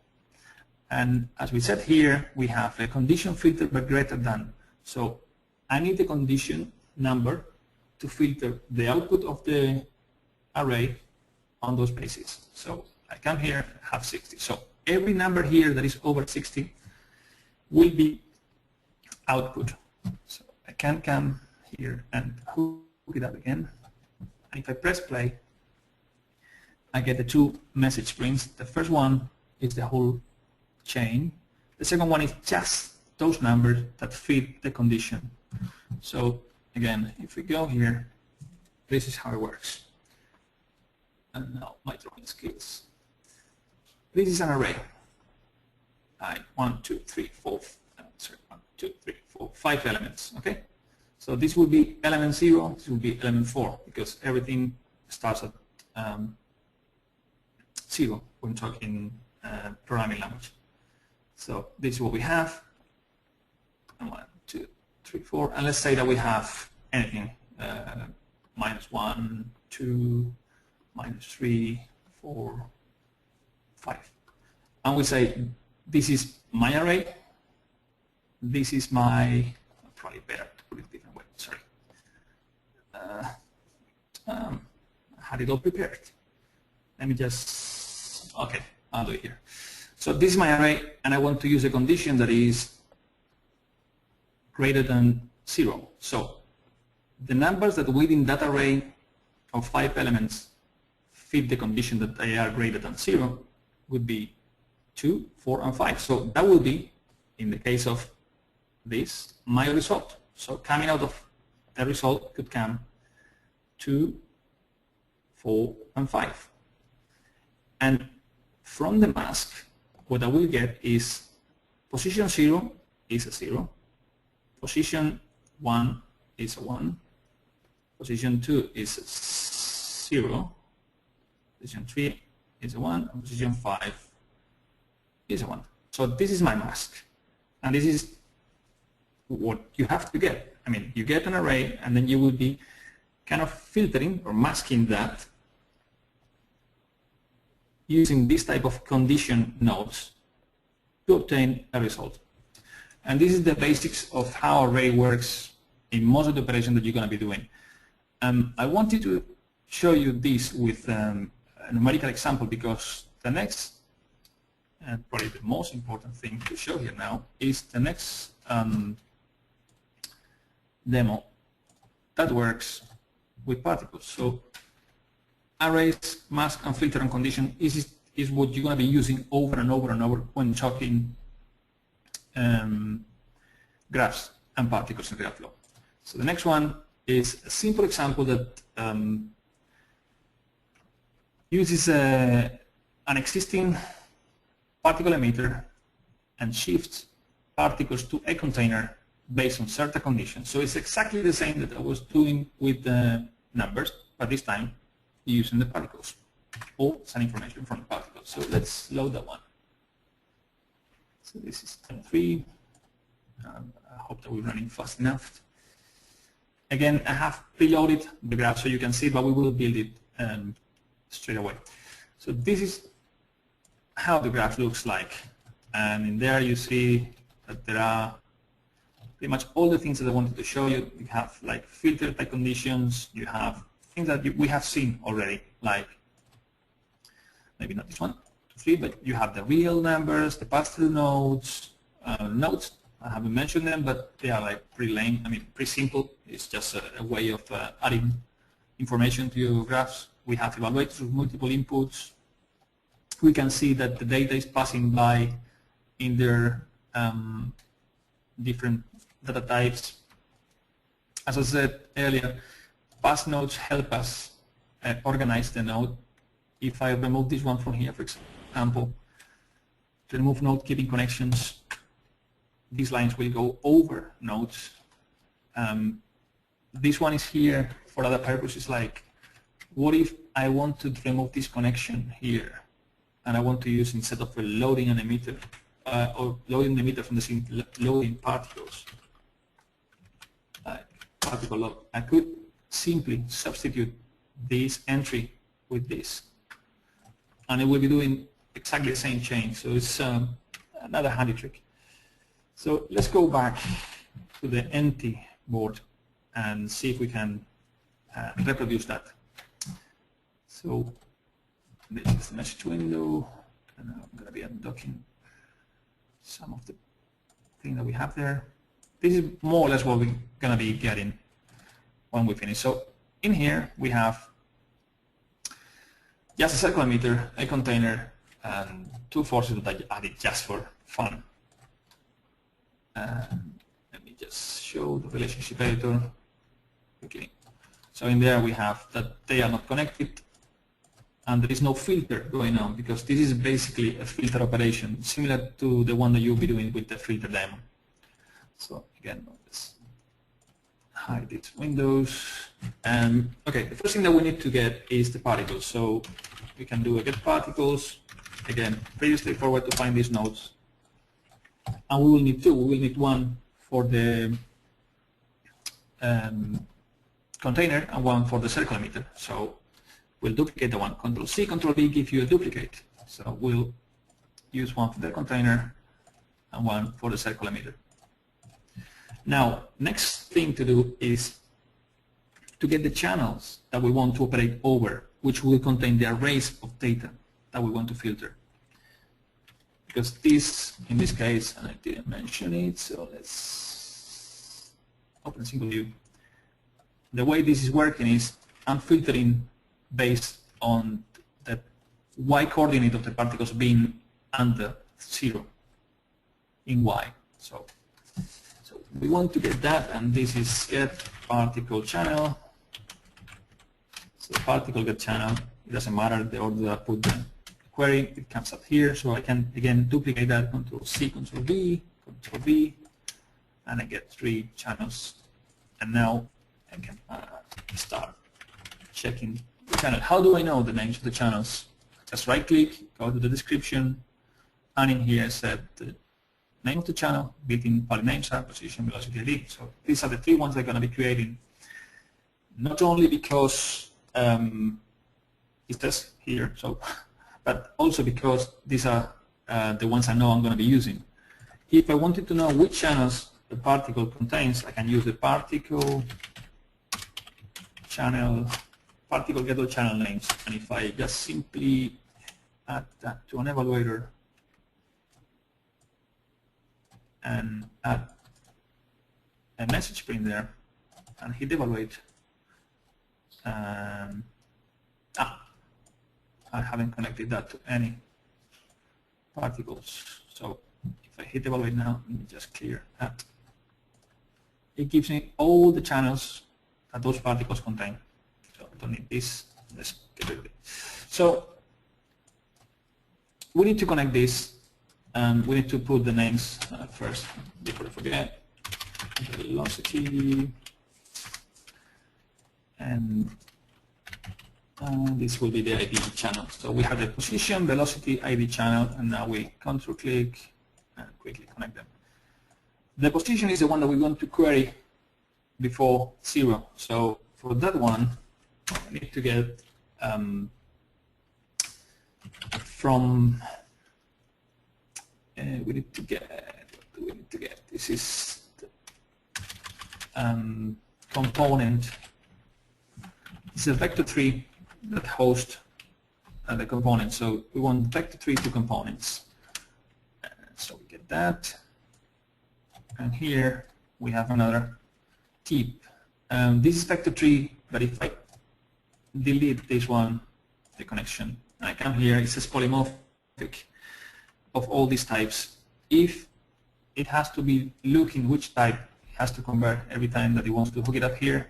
And as we said here, we have a condition filter but greater than. So I need the condition number to filter the output of the array on those bases. So I come here, have 60. So every number here that is over 60 will be output. So I can come here and hook it up again. And if I press play, I get the two message prints. The first one is the whole chain. The second one is just those numbers that fit the condition. So again, if we go here, this is how it works. And now my drawing skills. This is an array. 1, 2, 3, 4, sorry, 1, 2, 3, 4, 5 elements. Okay. So this will be element 0. This will be element 4 because everything starts at 0 when talking programming language. So this is what we have. 1, 2, 3, 4, and let's say that we have anything -1, 2, -3, 4, 5, and we say this is my array. This is my, probably better to put it a different way. Sorry, I had it all prepared. Let me just, okay, I'll do it here. So this is my array, and I want to use a condition that is greater than 0. So the numbers that within that array of 5 elements fit the condition that they are greater than 0 would be 2, 4, and 5. So that will be, in the case of this, my result. So coming out of the result could come 2, 4, and 5. And from the mask, what I will get is position 0 is a 0, position 1 is a 1, position 2 is a 0, position 3 is a 1, and position 5 is a 1. So this is my mask, and this is what you have to get. I mean, you get an array, and then you will be kind of filtering or masking that using this type of condition nodes to obtain a result. And this is the basics of how array works in most of the operations that you're going to be doing. I wanted to show you this with a numerical example because the next, and probably the most important thing to show here now, is the next demo that works with particles. So arrays, mask, and filter and condition is what you're going to be using over and over and over when talking graphs and particles in RealFlow. So the next one is a simple example that uses an existing particle emitter and shifts particles to a container based on certain conditions. So it's exactly the same that I was doing with the numbers, but this time using the particles or some information from the particles. So let's load that one. So this is 10.3. I hope that we're running fast enough. Again, I have preloaded the graph so you can see it, but we will build it straight away. So this is how the graph looks like and in there you see that there are pretty much all the things that I wanted to show you. You have like filter type conditions, you have things that we have seen already, like maybe not this one, 2, 3, but you have the real numbers, the pass-through nodes, nodes. I haven't mentioned them, but they are like pretty lame. I mean, pretty simple. It's just a way of adding information to your graphs. We have evaluators with multiple inputs. We can see that the data is passing by in their different data types. As I said earlier, pass nodes help us organize the node. If I remove this one from here, for example, to remove node keeping connections, these lines will go over nodes. This one is here for other purposes, like what if I want to remove this connection here and I want to use, instead of loading an emitter or loading the emitter from the scene, loading particles, like particle load, I could simply substitute this entry with this and it will be doing exactly the same change. So it's another handy trick. So let's go back to the empty board and see if we can reproduce that. So this is the message window, and I'm going to be undocking some of the things that we have there. This is more or less what we're going to be getting when we finish. So in here we have just a circle emitter, a container, and 2 forces that I added just for fun. Let me just show the relationship editor quickly. So in there we have that they are not connected and there is no filter going on, because this is basically a filter operation similar to the one that you'll be doing with the filter demo. So again, let's hide these windows. And okay, the first thing that we need to get is the particles. So we can do a get particles. Again, pretty straightforward to find these nodes. And we will need 2. We will need one for the container and one for the circle emitter. So we'll duplicate the one. Control-C, Control-V gives you a duplicate. So we'll use one for the container and one for the circle emitter. Now, next thing to do is to get the channels that we want to operate over, which will contain the arrays of data that we want to filter. Because this, in this case, and I didn't mention it, so let's open a single view. The way this is working is I'm filtering based on the y coordinate of the particles being under 0 in y. So we want to get that, and this is get particle channel. So particle get channel, it doesn't matter the order that I put the query, it comes up here. So I can again duplicate that, Control-C, Control-V, Control-V, and I get 3 channels. And now I can start checking the channel. How do I know the names of the channels? Just right click, go to the description, and in here I set the name of the channel, built-in valid names are position, velocity, ID. So these are the 3 ones I'm going to be creating. Not only because it says here, but also because these are the ones I know I'm going to be using. If I wanted to know which channels the particle contains, I can use the particle channel, particle get all channel names, and if I just simply add that to an evaluator and add a message print there and hit evaluate, I haven't connected that to any particles. So if I hit evaluate now, let me just clear that. It gives me all the channels that those particles contain. So I don't need this. Let's get rid of it. So we need to connect this, and we need to put the names first before I forget. Velocity, and this will be the ID channel. So we have the position, velocity, ID channel, and now we control click and quickly connect them. The position is the one that we want to query before 0. So for that one, I need to get from we need to get, what do we need to get? This is the component. It's a vector tree that hosts the component. So we want vector tree to components. So we get that. And here we have another tip. This is vector tree, but if I delete this one, the connection, I come here, it says polymorphic of all these types. If it has to be looking which type it has to convert every time that it wants to hook it up here,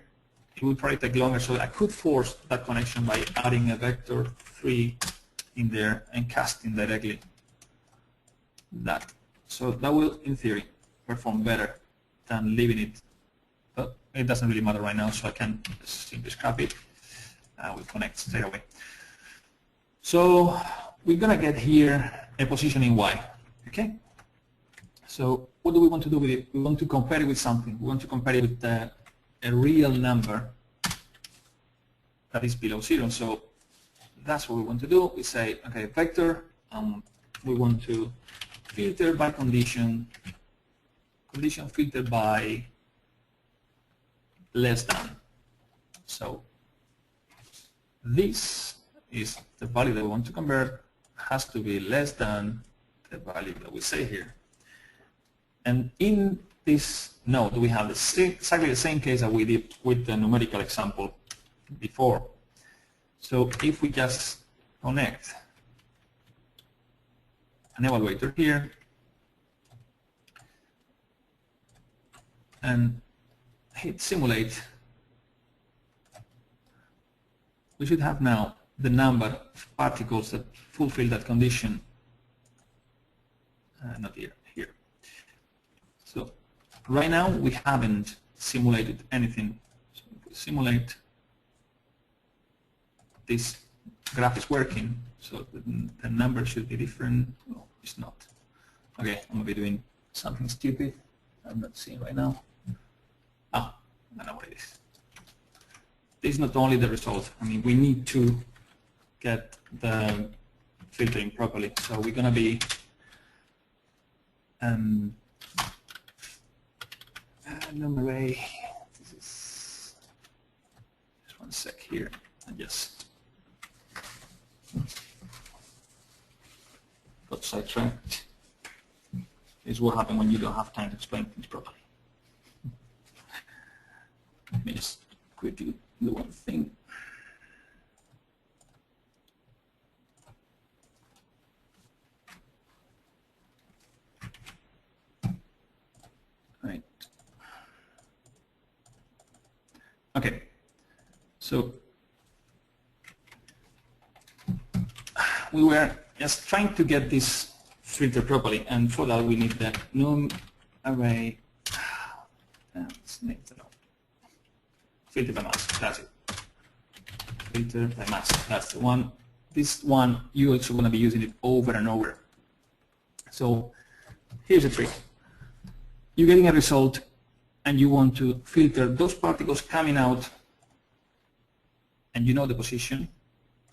it will probably take longer. So I could force that connection by adding a vector 3 in there and casting directly that. So that will, in theory, perform better than leaving it. But it doesn't really matter right now, so I can simply scrap it. We'll connect straight away. So we're going to get here a position in Y. Okay? So what do we want to do with it? We want to compare it with something. We want to compare it with a real number that is below 0. So that's what we want to do. We say, okay, vector, we want to filter by condition filter by less than. So this is the value that we want to convert, has to be less than the value that we say here. And in this node, we have exactly the same case that we did with the numerical example before. So if we just connect an evaluator here and hit simulate, we should have now the number of particles that fulfill that condition. Not here, here. So right now we haven't simulated anything. So if we simulate, this graph is working, so the number should be different. No, it's not. Okay, I'm going to be doing something stupid I'm not seeing right now. Ah, I know what it is. This is not only the result. I mean, we need to get the filtering properly. So we're going to be number A. This is just one sec here. I just got sidetracked. This is what happens when you don't have time to explain things properly. Let me just quickly do one thing. Right. Okay. So we were just trying to get this filter properly, and for that we need the num array. Filter by mask. That's it. Filter by mask. That's the one. This one you also want to be using it over and over. So here's the trick. You're getting a result, and you want to filter those particles coming out, and you know the position,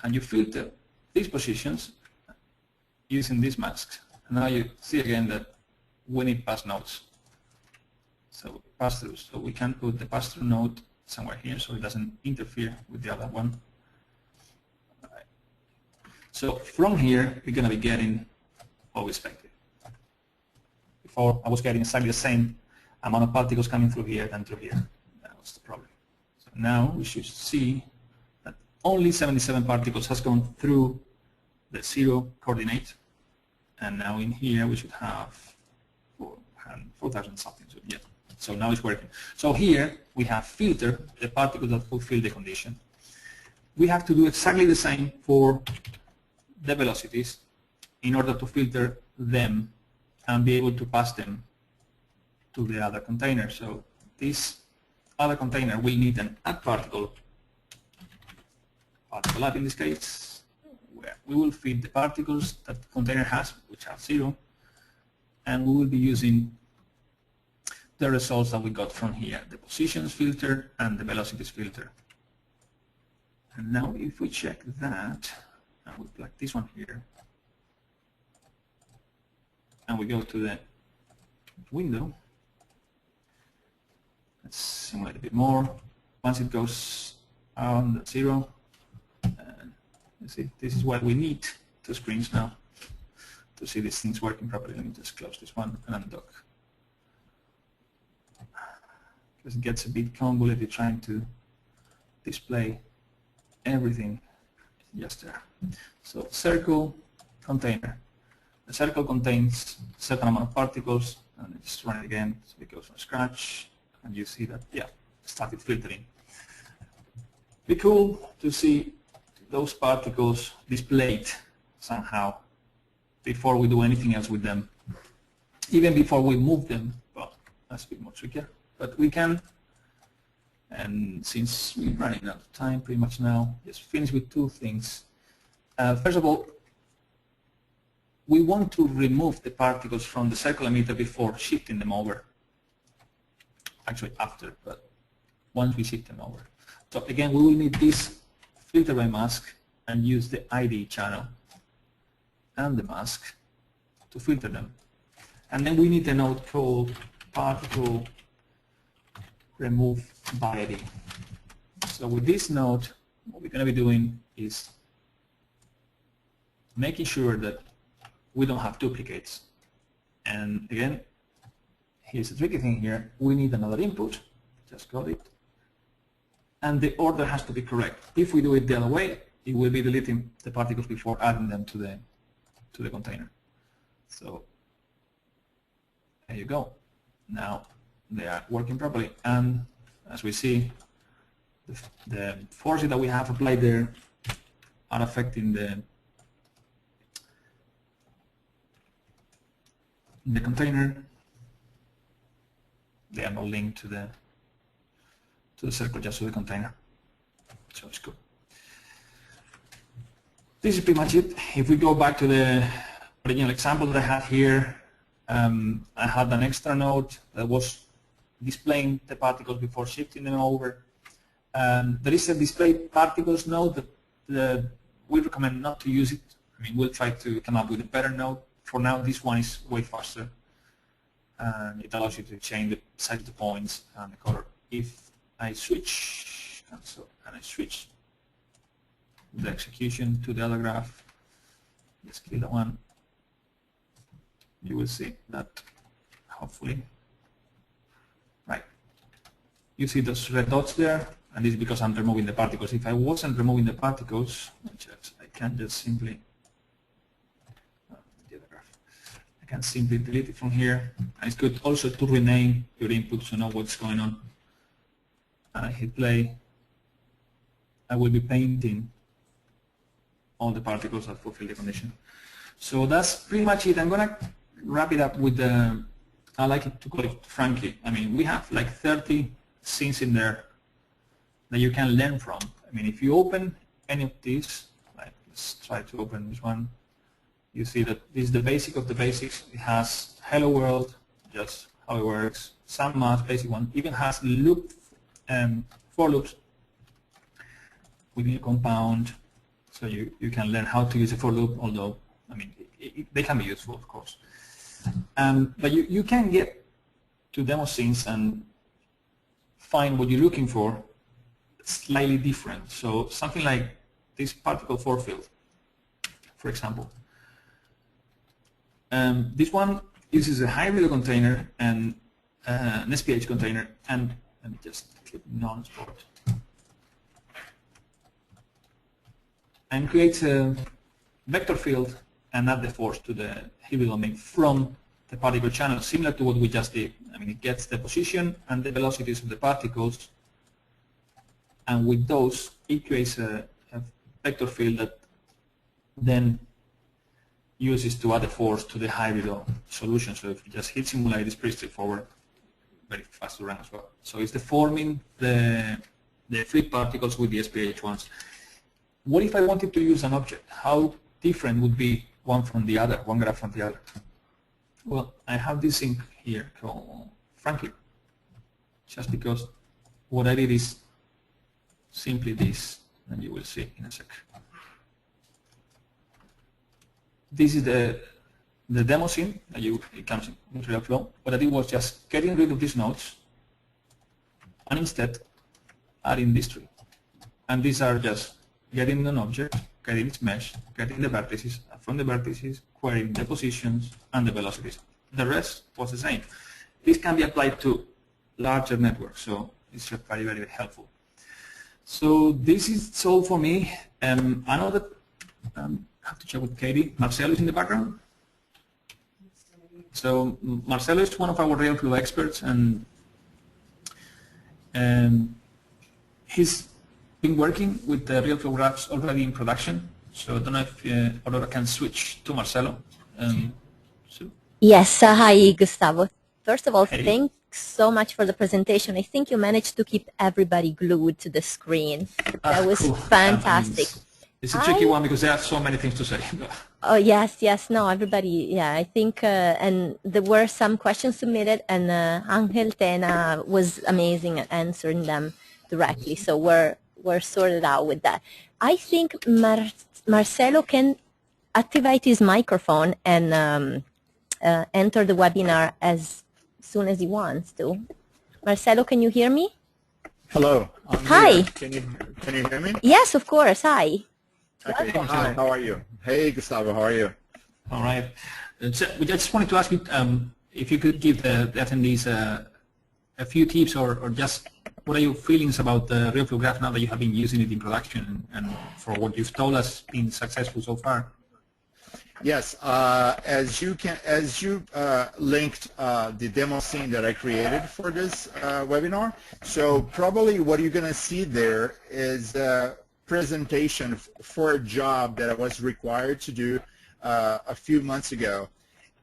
and you filter these positions using these masks. And now you see again that we need pass nodes. So pass-throughs. So we can put the pass-through node somewhere here so it doesn't interfere with the other one. All right. So from here, we're going to be getting what we expected. Before, I was getting exactly the same amount of particles coming through here than through here. That was the problem. So now we should see that only 77 particles has gone through the 0 coordinate. And now in here we should have 4,000 something. So, yeah. So now it's working. So here we have filtered the particles that fulfill the condition. We have to do exactly the same for the velocities in order to filter them and be able to pass them to the other container. So this other container will need an add particle add in this case, where we will feed the particles that the container has, which are 0, and we will be using the results that we got from here, the positions filter and the velocities filter. And now if we check that, and we plug this one here, and we go to the window, let's simulate a bit more. Once it goes on 0, let's see, this is what we need, 2 screens now, to see these things working properly. Let me just close this one and undock. Because it gets a bit convoluted trying to display everything just there. So circle, container. The circle contains a certain amount of particles, and I just run it again, so it goes from scratch, and you see that, yeah, started filtering. Be cool to see those particles displayed somehow before we do anything else with them, even before we move them. Well, that's a bit more trickier, but we can. And since we're running out of time pretty much now, just finish with 2 things. First of all, we want to remove the particles from the circle emitter before shifting them over. Actually after, but once we shift them over. So again, we will need this filter by mask and use the ID channel and the mask to filter them. And then we need a node called particle remove by ID. So with this node, what we're going to be doing is making sure that we don't have duplicates. And again, here's the tricky thing here. We need another input. Just got it. And the order has to be correct. If we do it the other way, it will be deleting the particles before adding them to the container. So there you go. Now they are working properly. And as we see, the forces that we have applied there are affecting the container. They are not linked to the circle, just to the container. So it's good. This is pretty much it. If we go back to the original example that I had here, I had an extra node that was displaying the particles before shifting them over. There is a display particles node that we recommend not to use it. I mean, we'll try to come up with a better node. For now, this one is way faster. And it allows you to change the size of the points and the color. If I switch, cancel, and I switch the execution to the other graph, just kill that one, you will see that, hopefully, right. You see those red dots there, and this is because I'm removing the particles. If I wasn't removing the particles, I can just simply, I can simply delete it from here. And it's good also to rename your input to know what's going on. And I hit play. I will be painting all the particles that fulfill the condition. So that's pretty much it. I'm going to wrap it up with the, I like it to call it Frankie. I mean, we have like 30 scenes in there that you can learn from. I mean, if you open any of these, like, let's try to open this one. You see that this is the basic of the basics. It has hello world, just how it works, some math, basic one. Even has loop for loops within a compound, so you can learn how to use a for loop, although, I mean, they can be useful, of course. But you can get to demo scenes and find what you're looking for slightly different. So something like this particle for field, for example. This one uses a high-redo container and an SPH container, and let me just click non-sport, and creates a vector field and add the force to the Hebrew domain from the particle channel, similar to what we just did. I mean, it gets the position and the velocities of the particles, and with those, it creates a vector field that then uses to add a force to the hybrid solution. So if you just hit simulate, it's pretty straightforward, very fast to run as well. So it's deforming the free particles with the SPH ones. What if I wanted to use an object? How different would be one from the other, one graph from the other? Well, I have this thing here called Frankie, just because what I did is simply this, and you will see in a sec. This is the the demo scene that it comes in RealFlow. What I did was just getting rid of these nodes and instead adding these three. And these are just getting an object, getting its mesh, getting the vertices, and from the vertices, querying the positions and the velocities. The rest was the same. This can be applied to larger networks, so it's just very, very helpful. So this is all for me. I know that I have to check with Katie. Marcelo is in the background. So Marcelo is one of our RealFlow experts, and he's been working with the RealFlow Graphs already in production. So I don't know if Aurora can switch to Marcelo. Yes, hi Gustavo. First of all, Hey. thanks so much for the presentation. I think you managed to keep everybody glued to the screen. That was Cool. fantastic. It's a tricky one because there are so many things to say. Oh, yes, no, everybody, yeah, I think, and there were some questions submitted, and Angel Tena was amazing at answering them directly, so we're sorted out with that. I think Marcelo can activate his microphone and enter the webinar as soon as he wants to. Marcelo, can you hear me? Hello. Hi. Can you hear me? Yes, of course, hi. Okay. Hi, how are you? Hey, Gustavo, how are you? All right. So we just wanted to ask you if you could give the attendees a few tips or just what are your feelings about the RealFlow Graph now that you have been using it in production and for what you've told us been successful so far? Yes, as you linked the demo scene that I created for this webinar, so probably what you're going to see there is a presentation for a job that I was required to do a few months ago.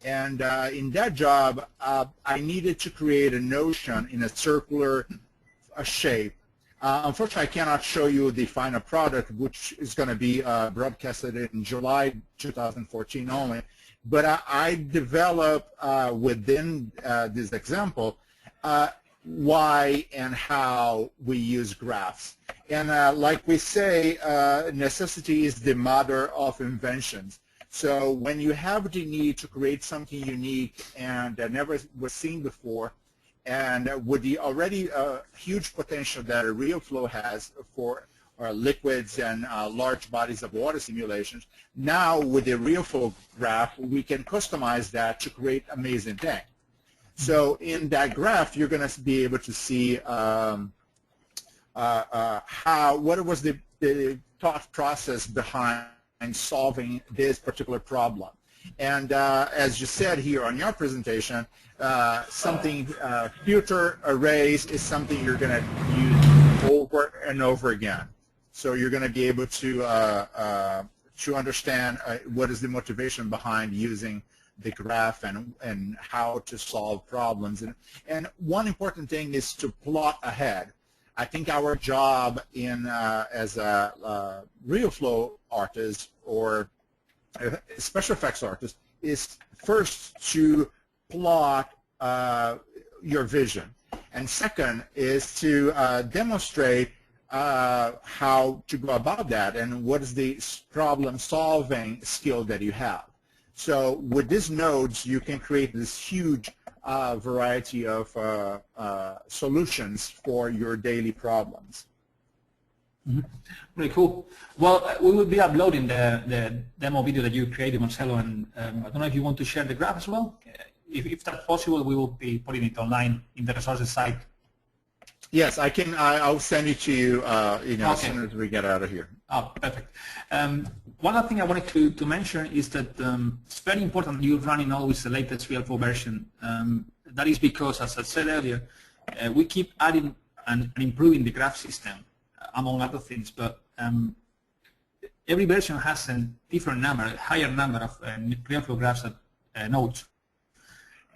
And in that job, I needed to create a notion in a circular shape. Unfortunately, I cannot show you the final product, which is going to be broadcasted in July 2014 only. But I developed within this example why and how we use graphs. And like we say, necessity is the mother of inventions. So when you have the need to create something unique and that never was seen before, and with the already huge potential that a RealFlow has for liquids and large bodies of water simulations, now with the RealFlow graph, we can customize that to create amazing things. So in that graph, you're going to be able to see what was the thought process behind solving this particular problem. And as you said here on your presentation, filter arrays is something you're going to use over and over again. So you're going to be able to understand what is the motivation behind using the graph and how to solve problems. And one important thing is to plot ahead. I think our job as a RealFlow artist or special effects artist is first to plot your vision, and second is to demonstrate how to go about that and what is the problem-solving skill that you have. So with these nodes, you can create this huge variety of solutions for your daily problems. Mm-hmm. Really cool. Well, we will be uploading the demo video that you created, Marcelo, and I don't know if you want to share the graph as well. If that's possible, we will be putting it online in the resources site. Yes, I can. I'll send it to you, okay, as soon as we get out of here. Oh, perfect. One other thing I wanted to mention is that it's very important you're running always the latest RealFlow version. That is because, as I said earlier, we keep adding and improving the graph system, among other things. But every version has a different number, a higher number of RealFlow graphs nodes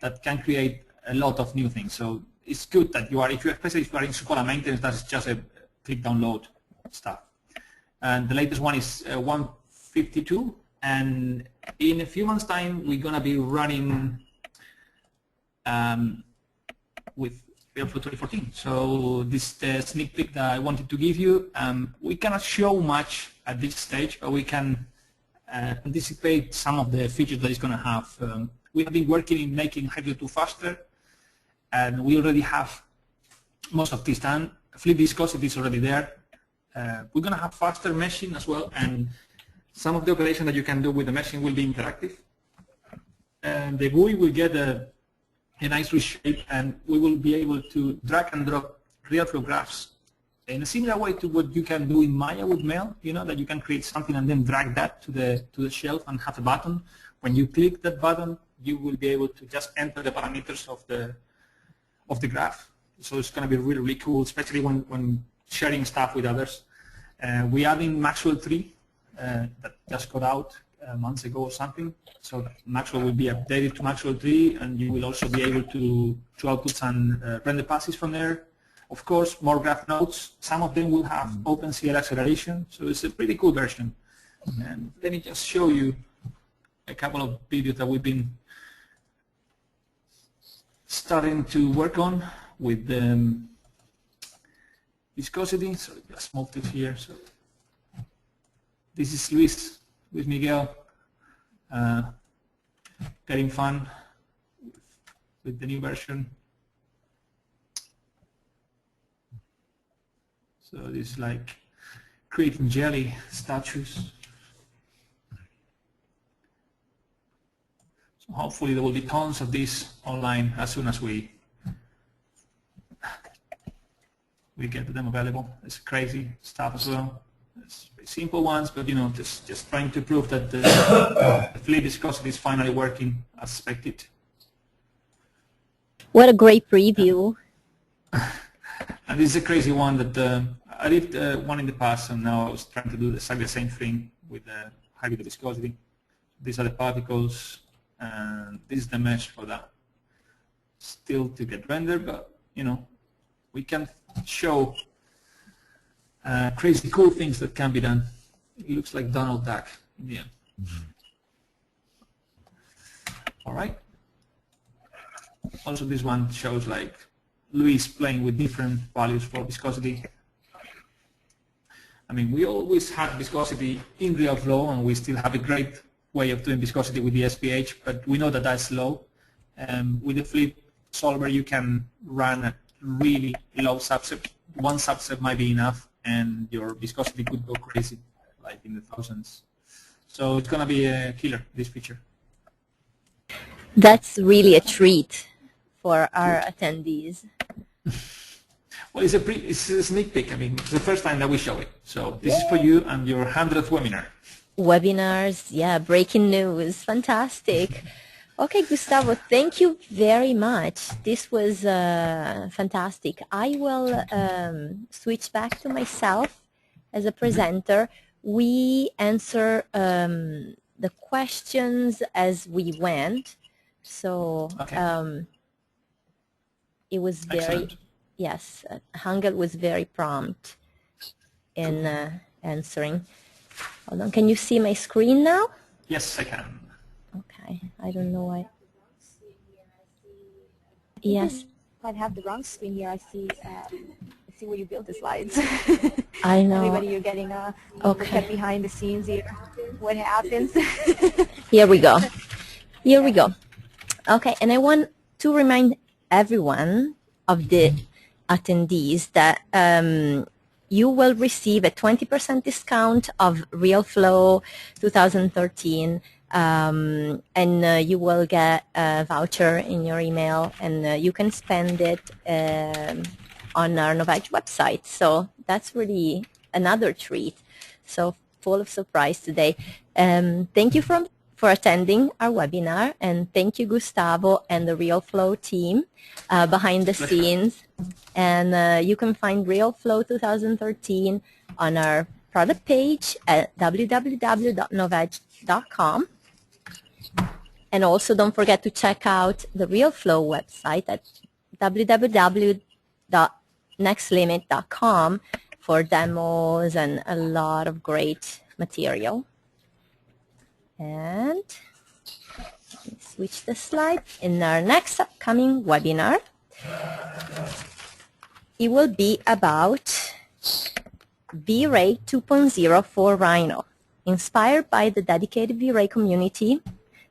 that can create a lot of new things. So it's good that you are, especially if you are in support and maintenance, that's just a click download stuff. And the latest one is 152, and in a few months' time, we're going to be running with RealFlow 2014. So this is the sneak peek that I wanted to give you. We cannot show much at this stage, but we can anticipate some of the features that it's going to have. We have been working in making Hybrid 2 faster, and we already have most of this done. Flip viscosity is already there. We're going to have faster meshing as well, and some of the operation that you can do with the meshing will be interactive. And the GUI will get a nice reshape, and we will be able to drag and drop RealFlow graphs in a similar way to what you can do in Maya with Mail, you know, that you can create something and then drag that to the shelf and have a button. When you click that button, you will be able to just enter the parameters of the graph. So it's going to be really, really cool, especially when sharing stuff with others. We adding Maxwell 3 that just got out months ago or something. So Maxwell will be updated to Maxwell 3, and you will also be able to output some render passes from there. Of course, more graph nodes. Some of them will have OpenCL acceleration, so it's a pretty cool version. And let me just show you a couple of videos that we've been starting to work on with viscosity. So just move this here. So this is Luis Miguel getting fun with the new version. So this is like creating jelly statues. So hopefully there will be tons of these online as soon as we get them available. It's crazy stuff as well. It's simple ones, but you know, just trying to prove that the flip viscosity is finally working as expected. What a great preview. And this is a crazy one that I did one in the past, and now I was trying to do exactly the same thing with the hybrid viscosity. These are the particles, and this is the mesh for that. Still to get rendered, but you know, we can show crazy cool things that can be done. It looks like Donald Duck in the end. All right. Also, this one shows like Luis playing with different values for viscosity. I mean, we always had viscosity in RealFlow, and we still have a great way of doing viscosity with the SPH, but we know that that's slow. With the flip solver, you can run a really low subset. One subset might be enough, and your viscosity could go crazy, like in the thousands. So it's going to be a killer, this feature. That's really a treat for our attendees. Well, it's a sneak peek. I mean, it's the first time that we show it. So this is for you and your 100th webinar. Webinars, yeah, breaking news, fantastic. Okay, Gustavo, thank you very much. This was fantastic. I will switch back to myself as a presenter. We answer the questions as we went. So okay. It was very, excellent. Yes, Hangel was very prompt in answering. Hold on, can you see my screen now? Yes, I can. Okay, I don't know why. Yes. Might have the wrong screen here. I see where you build the slides. I know. Everybody, you're getting a look at behind the scenes here. What happens? Here we go. Here we go. Okay, and I want to remind everyone of the attendees that you will receive a 20% discount of RealFlow 2013, and you will get a voucher in your email, and you can spend it on our Novedge website. So that's really another treat. So full of surprise today. Thank you for attending our webinar, and thank you, Gustavo and the RealFlow team behind the scenes. And you can find RealFlow 2013 on our product page at www.novedge.com. And also don't forget to check out the RealFlow website at www.nextlimit.com for demos and a lot of great material. And let me switch the slide. In our next upcoming webinar, it will be about V-Ray 2.0 for Rhino. Inspired by the dedicated V-Ray community,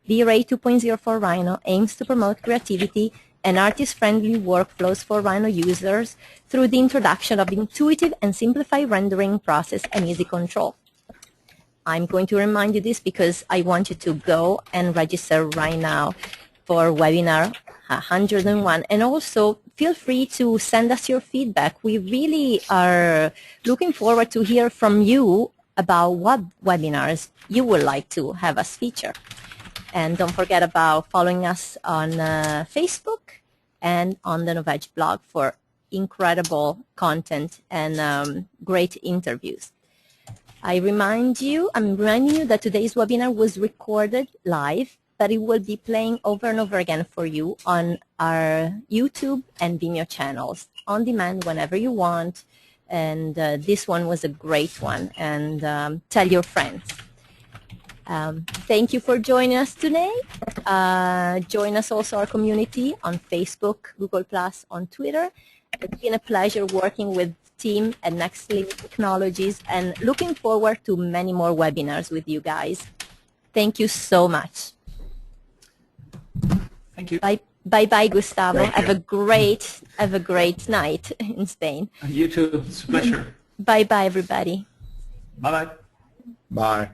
V-Ray 2.0 for Rhino aims to promote creativity and artist-friendly workflows for Rhino users through the introduction of intuitive and simplified rendering process and easy control. I'm going to remind you this because I want you to go and register right now for webinar 101, and also feel free to send us your feedback. We really are looking forward to hear from you about what webinars you would like to have us feature. And don't forget about following us on Facebook and on the Novedge blog for incredible content and great interviews. I'm reminding you that today's webinar was recorded live, but it will be playing over and over again for you on our YouTube and Vimeo channels on demand whenever you want. And this one was a great one, and tell your friends. Thank you for joining us today. Join us also, our community, on Facebook, Google+, on Twitter. It's been a pleasure working with team at Next Leap Technologies, and looking forward to many more webinars with you guys. Thank you so much. Thank you. Bye, Gustavo. Thank you. Have a great night in Spain. And you too. It's a pleasure. Bye, everybody. Bye-bye. Bye.